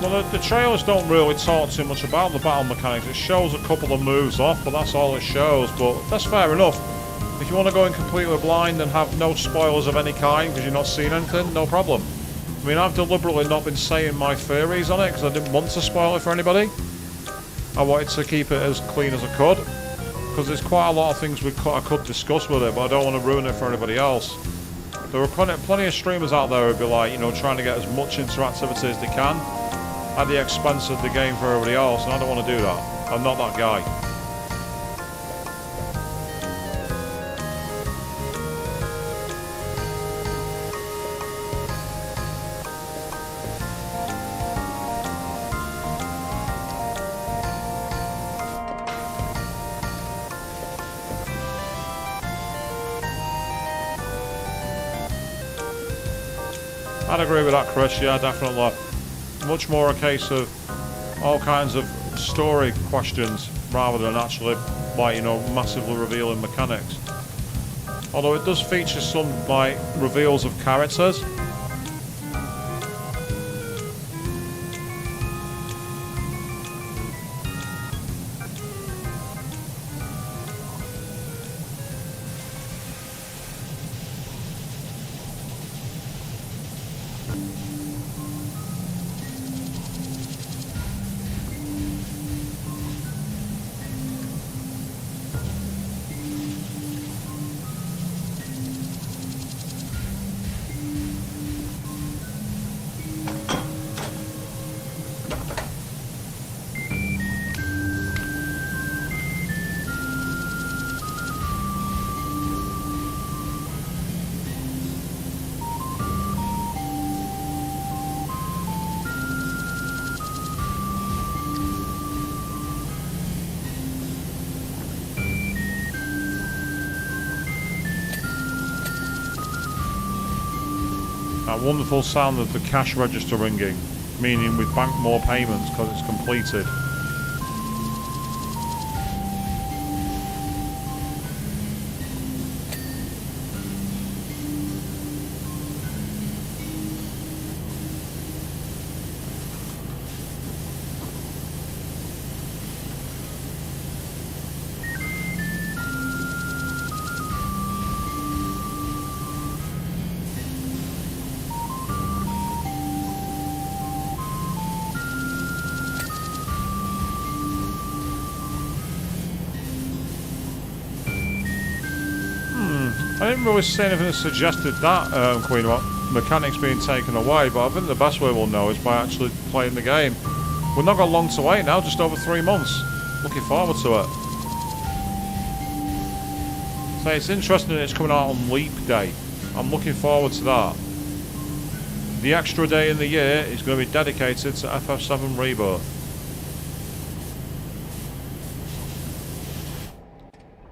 Well, the trailers don't really talk too much about the battle mechanics. It shows a couple of moves off, but that's all it shows. But that's fair enough. If you want to go in completely blind and have no spoilers of any kind because you're not seeing anything, no problem. I mean, I've deliberately not been saying my theories on it because I didn't want to spoil it for anybody. I wanted to keep it as clean as I could because there's quite a lot of things I could discuss with it, but I don't want to ruin it for anybody else. There are plenty of streamers out there who'd be like, you know, trying to get as much interactivity as they can at the expense of the game for everybody else, and I don't want to do that. I'm not that guy. I'd agree with that, Chris. Yeah, definitely. Much more a case of all kinds of story questions rather than actually, like, you know, massively revealing mechanics. Although it does feature some, like, reveals of characters. That wonderful sound of the cash register ringing, meaning we've banked more payments because it's completed. I didn't really see anything that suggested that, Queen, about mechanics being taken away, but I think the best way we'll know is by actually playing the game. We've not got long to wait now, just over 3 months. Looking forward to it. So it's interesting that it's coming out on Leap Day. I'm looking forward to that. The extra day in the year is going to be dedicated to FF7 Rebirth.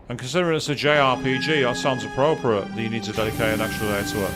And considering it's a JRPG, that sounds appropriate that you need to dedicate an extra day to it.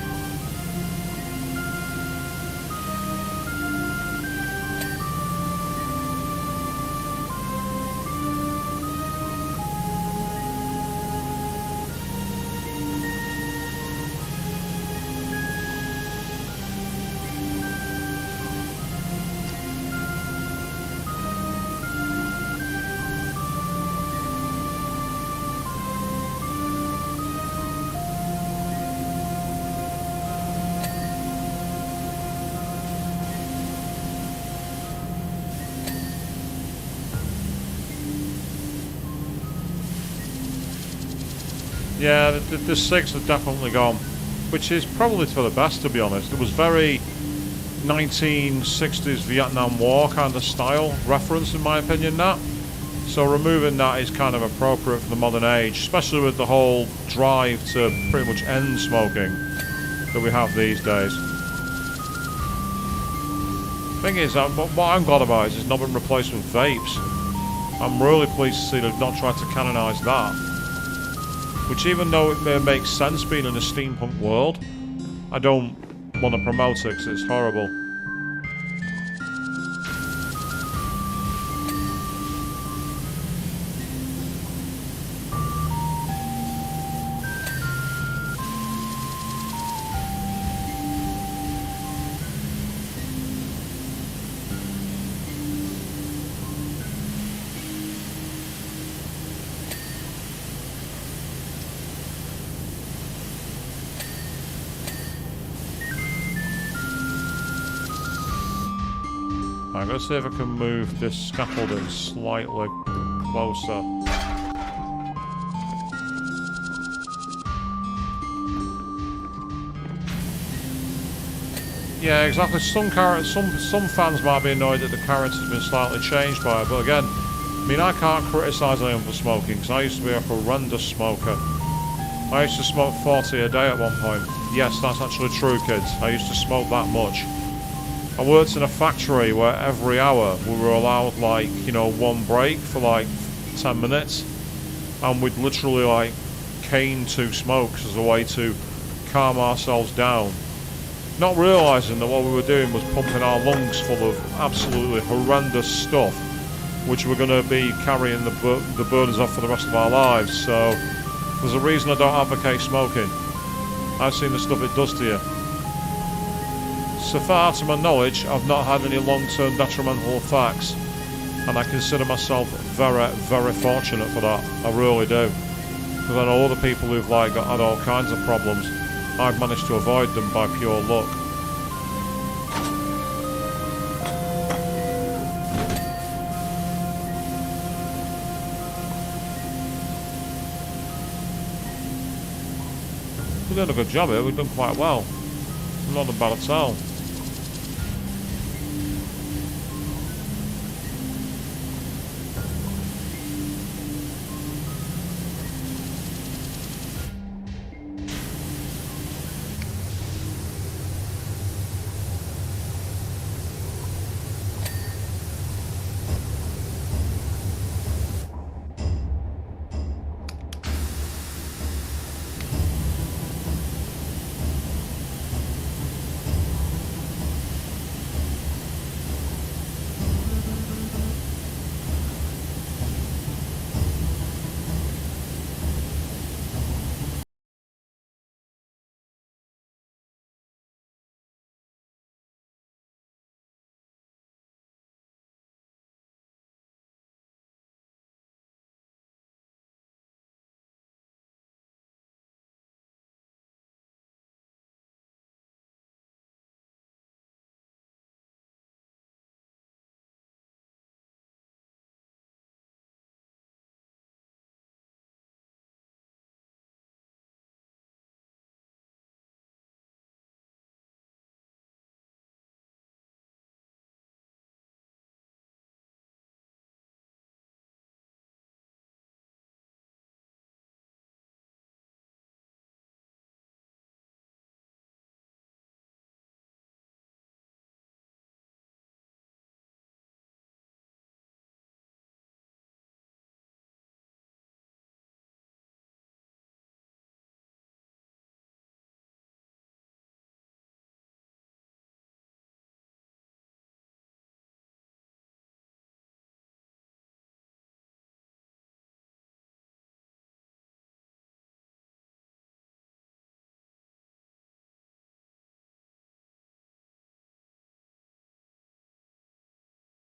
Yeah, the SIGs have definitely gone, which is probably for the best, to be honest. It was very 1960s Vietnam War kind of style reference, in my opinion, that. So removing that is kind of appropriate for the modern age, especially with the whole drive to pretty much end smoking. that we have these days. Thing is, what I'm glad about is it's not been replaced with vapes. I'm really pleased to see they've not tried to canonise that. Which, even though it may make sense being in a steampunk world, I don't want to promote it because it's horrible. I'm going to see if I can move this scaffolding slightly closer. Yeah, exactly. Some fans might be annoyed that the character's been slightly changed by it, but again, I mean, I can't criticise anyone for smoking, because I used to be a horrendous smoker. I used to smoke 40 a day at one point. Yes, that's actually true, kids. I used to smoke that much. I worked in a factory where every hour we were allowed, like, you know, one break for like 10 minutes, and we'd literally like cane two smokes as a way to calm ourselves down, not realising that what we were doing was pumping our lungs full of absolutely horrendous stuff, which we're going to be carrying the burdens of for the rest of our lives. So there's a reason I don't advocate smoking. I've seen the stuff it does to you. So far, to my knowledge, I've not had any long-term detrimental effects, and I consider myself very, very fortunate for that. I really do, because I know other people who've like had all kinds of problems. I've managed to avoid them by pure luck. We've done a good job here. We've done quite well. Not bad at all.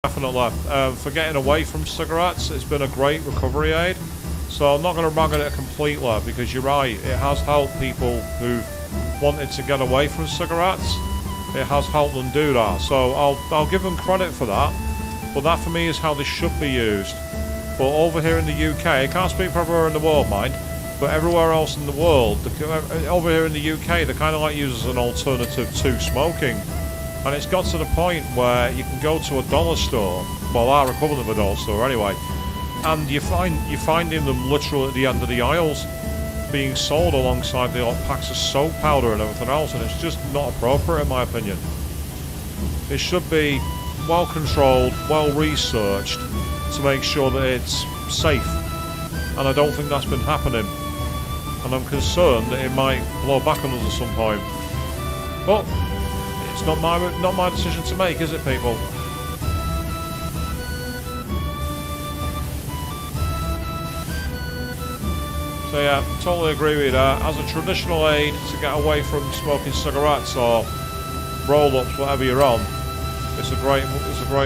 Definitely. For getting away from cigarettes, it's been a great recovery aid. So I'm not going to rag on it completely, because you're right, it has helped people who've wanted to get away from cigarettes. It has helped them do that. So I'll give them credit for that. But that for me is how this should be used. But over here in the UK, I can't speak for everywhere in the world, mind, but everywhere else in the world, over here in the UK, they kind of like use as an alternative to smoking. And it's got to the point where you can go to a dollar store, well, our equivalent of a dollar store anyway, and you're finding them literally at the end of the aisles. being sold alongside the packs of soap powder and everything else, and it's just not appropriate in my opinion. It should be well controlled, well researched to make sure that it's safe, and I don't think that's been happening, and I'm concerned that it might blow back on us at some point. But it's not my decision to make, is it, people? So yeah, totally agree with that. As a traditional aid to get away from smoking cigarettes or roll-ups, whatever you're on, it's a great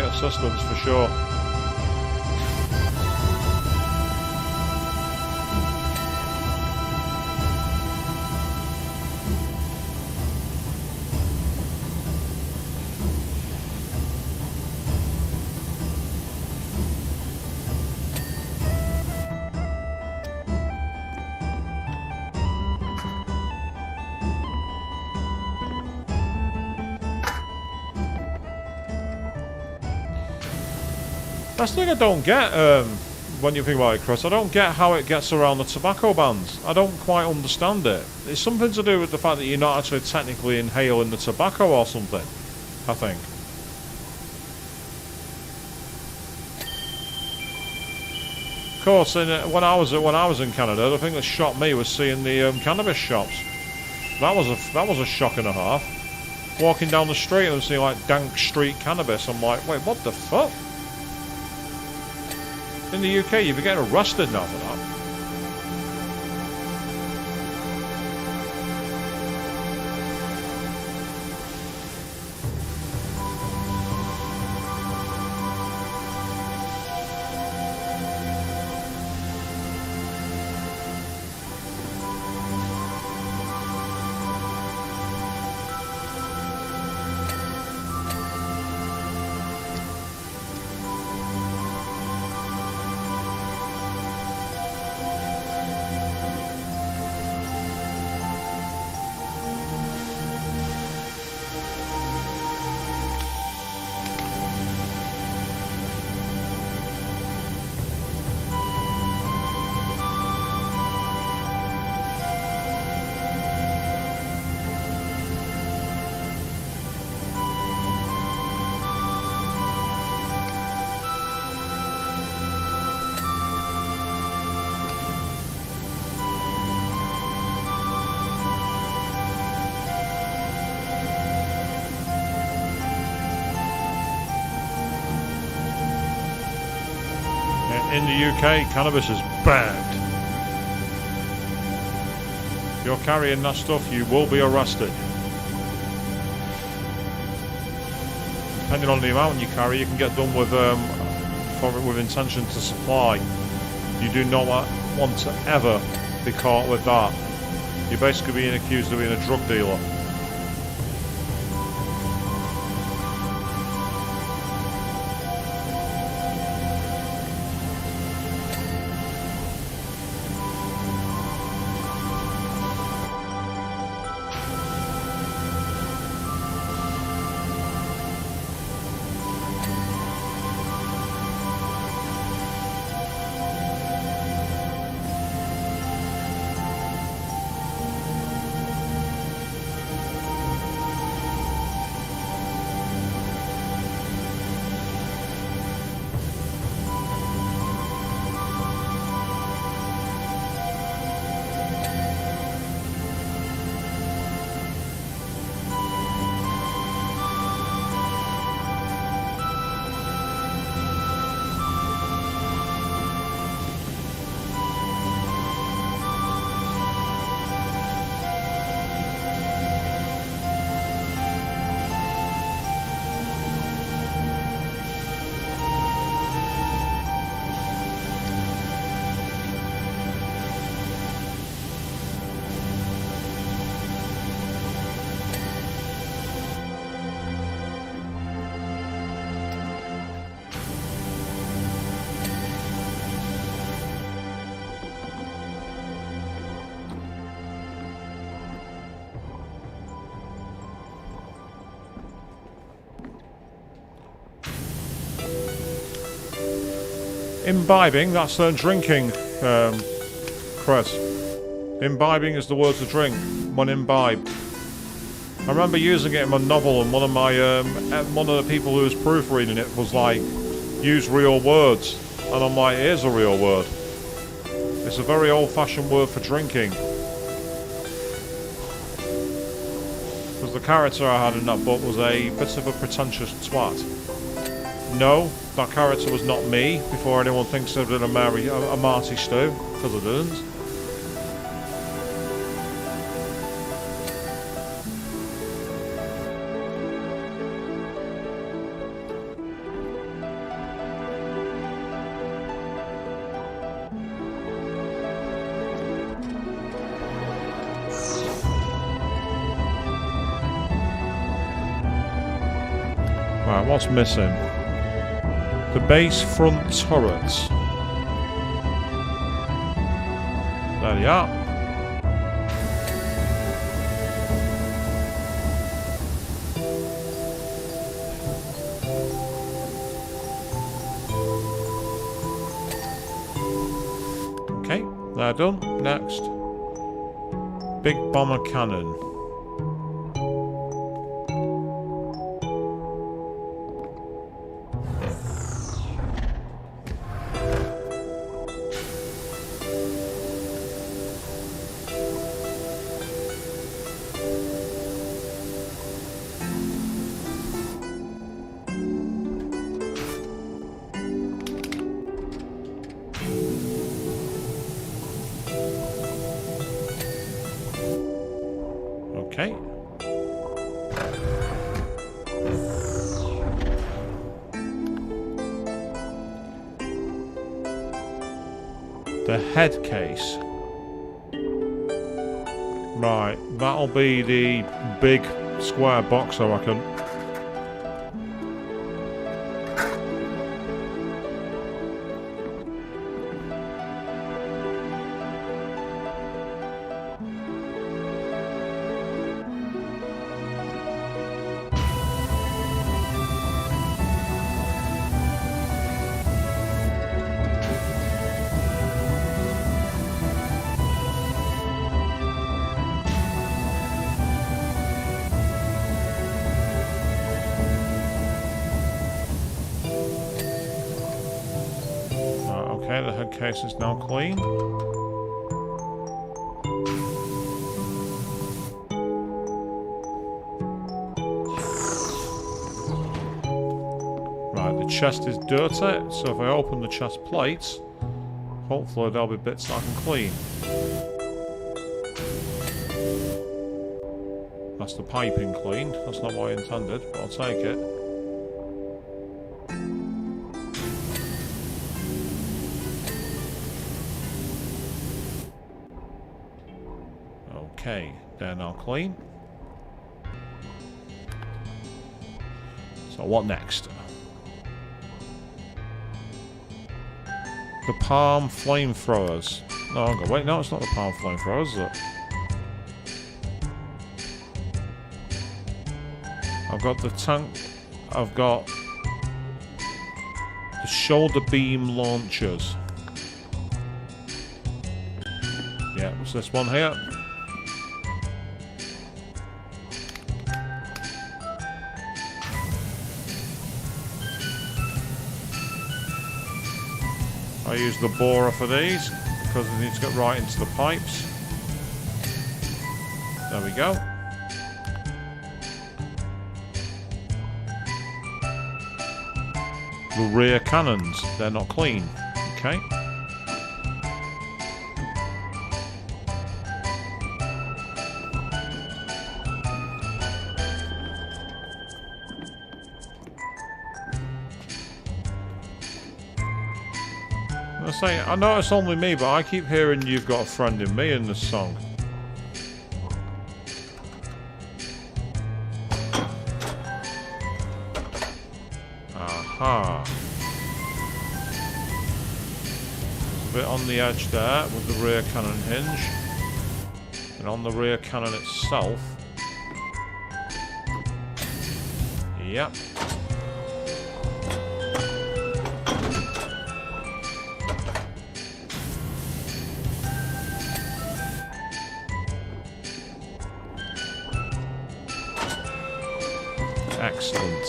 assistance for sure. That's the thing I don't get when you think about it, Chris. I don't get how it gets around the tobacco bans. I don't quite understand it. It's something to do with the fact that you're not actually technically inhaling the tobacco or something, I think. Of course, when I was in Canada, the thing that shocked me was seeing the cannabis shops. That was a shock and a half. Walking down the street and seeing like dank street cannabis, I'm like, wait, what the fuck? In the UK, you'd be getting arrested now for that. In the UK, cannabis is banned. If you're carrying that stuff, you will be arrested. Depending on the amount you carry, you can get done with with intention to supply. You do not want to ever be caught with that. You're basically being accused of being a drug dealer. Imbibing, that's drinking, Chris. Imbibing is the word to drink. One imbibe. I remember using it in my novel, and one of the people who was proofreading it was like, use real words. And I'm like, here's a real word. It's a very old-fashioned word for drinking. Because the character I had in that book was a bit of a pretentious twat. No, that character was not me, before anyone thinks I did a Marty Stew, because I didn't. Right, what's missing? The base front turrets. There they are. Okay, they're done. Next. Big bomber cannon. Okay. The head case. Right, that'll be the big square box, I reckon. Okay, the head case is now clean. Right, the chest is dirty, so if I open the chest plates, hopefully there'll be bits I can clean. That's the piping cleaned. That's not what I intended, but I'll take it. Okay, they're now clean. So what next? The palm flamethrowers. No, hang on, wait, no, it's not the palm flamethrowers, is it? I've got the tank. I've got the shoulder beam launchers. Yeah, it's this one here. I use the borer for these because I need to get right into the pipes. There we go. The rear cannons, they're not clean. Okay. I know it's only me, but I keep hearing you've got a friend in me in this song. Aha. There's a bit on the edge there with the rear cannon hinge. And on the rear cannon itself. Yep. Excellent.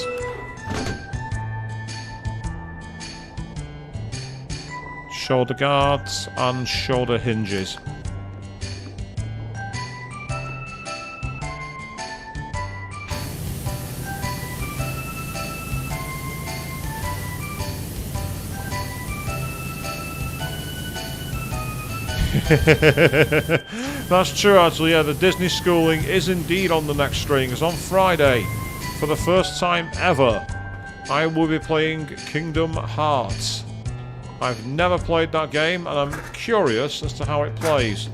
Shoulder guards and shoulder hinges. That's true, actually. Yeah, the Disney schooling is indeed on the next stream. It's on Friday. For the first time ever, I will be playing Kingdom Hearts. I've never played that game, and I'm curious as to how it plays.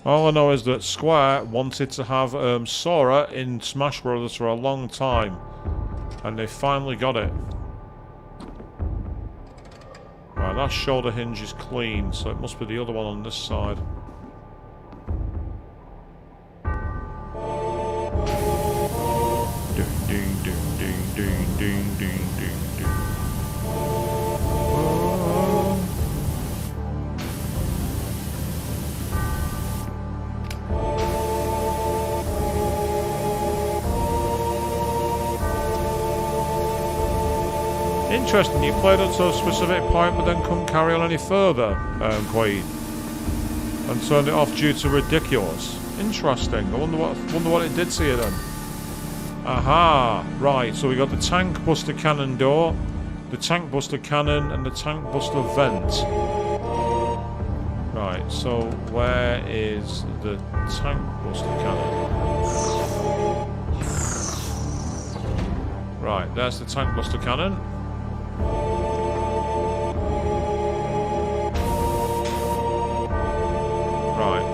All I know is that Square wanted to have Sora in Smash Bros. For a long time, and they finally got it. Right, that shoulder hinge is clean, so it must be the other one on this side. Ding, ding, ding, ding, ding, ding, ding, ding, ding. Interesting, you played up to a specific point but then couldn't carry on any further, Quaid. And turned it off due to ridiculous. Interesting, I wonder what it did to you then. Aha! Right, so we got the tank buster cannon door, the tank buster cannon and the tank buster vent. Right, so where is the tank buster cannon? Right, there's the tank buster cannon. Right.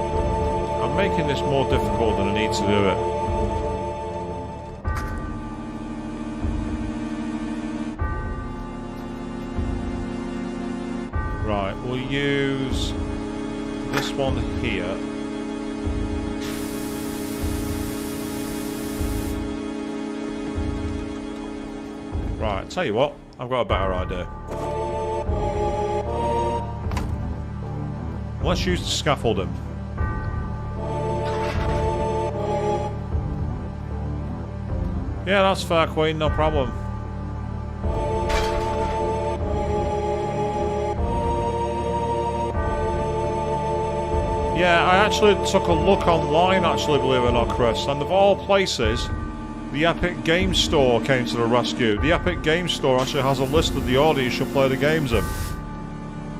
I'm making this more difficult than I need to do it. Right, we'll use this one here. Right, tell you what, I've got a better idea. Let's use the scaffolding. Yeah, that's fair, Queen, no problem. Yeah, I actually took a look online, actually, believe it or not, Chris, and of all places, the Epic Games Store came to the rescue. The Epic Games Store actually has a list of the order you should play the games in.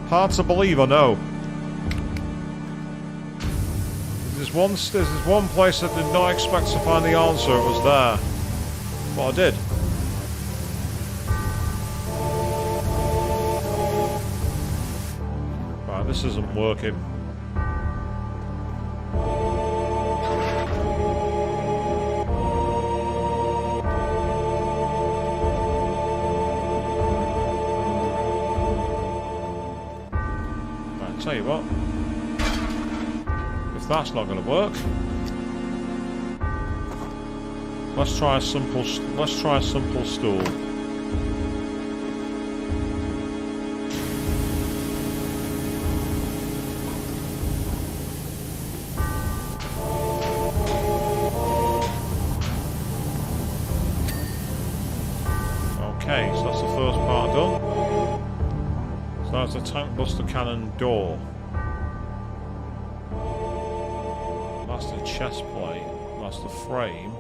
Hard to believe, I know. There's one place I did not expect to find the answer, it was there. But I did. Right, this isn't working. Right, tell you what. If that's not going to work, let's try a simple stool. Okay, so that's the first part done. So that's the tank buster cannon door. That's the chest plate. That's the frame.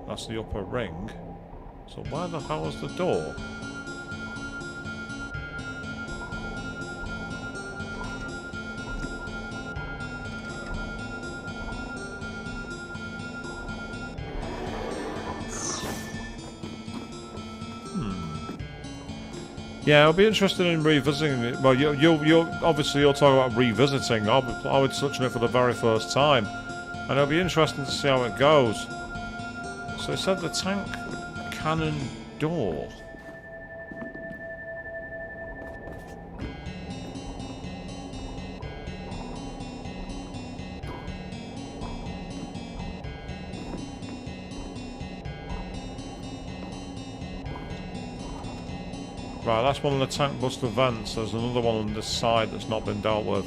That's the upper ring. So where the hell is the door? Yeah, I'll be interested in revisiting it. Well, you'll obviously you'll talk about revisiting. I would touch on it for the very first time, and it'll be interesting to see how it goes. So it said the tank cannon door. Right, that's one of the tank buster vents. There's another one on this side that's not been dealt with.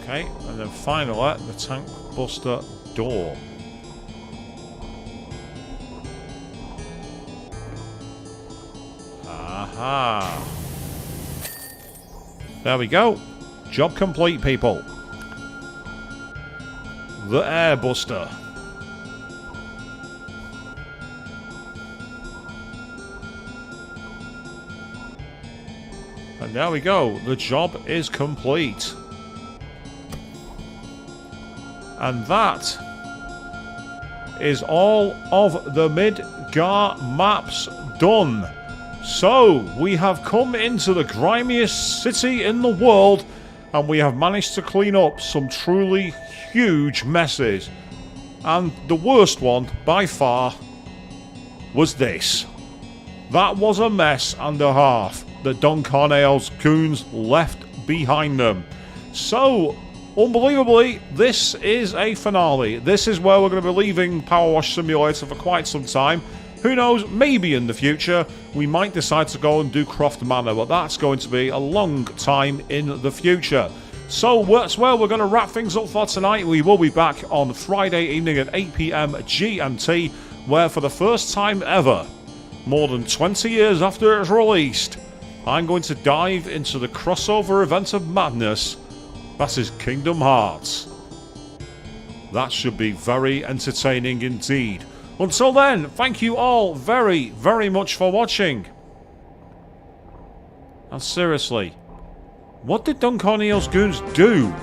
Okay, and then finally, the tank buster door. Aha! There we go. Job complete, people. The air buster. And there we go. The job is complete. And that is all of the Midgar maps done. So, we have come into the grimiest city in the world, and we have managed to clean up some truly huge messes. And the worst one, by far, was this. That was a mess and a half that Don Corneo's goons left behind them. So, unbelievably, this is a finale. This is where we're going to be leaving Powerwash Simulator for quite some time. Who knows, maybe in the future we might decide to go and do Croft Manor, but that's going to be a long time in the future. So that's where we're going to wrap things up for tonight. We will be back on Friday evening at 8 PM GMT, where for the first time ever, more than 20 years after it's released, I'm going to dive into the crossover event of madness. That is Kingdom Hearts. That should be very entertaining indeed. Until then, thank you all very, very much for watching. And seriously, what did Don Corneo's goons do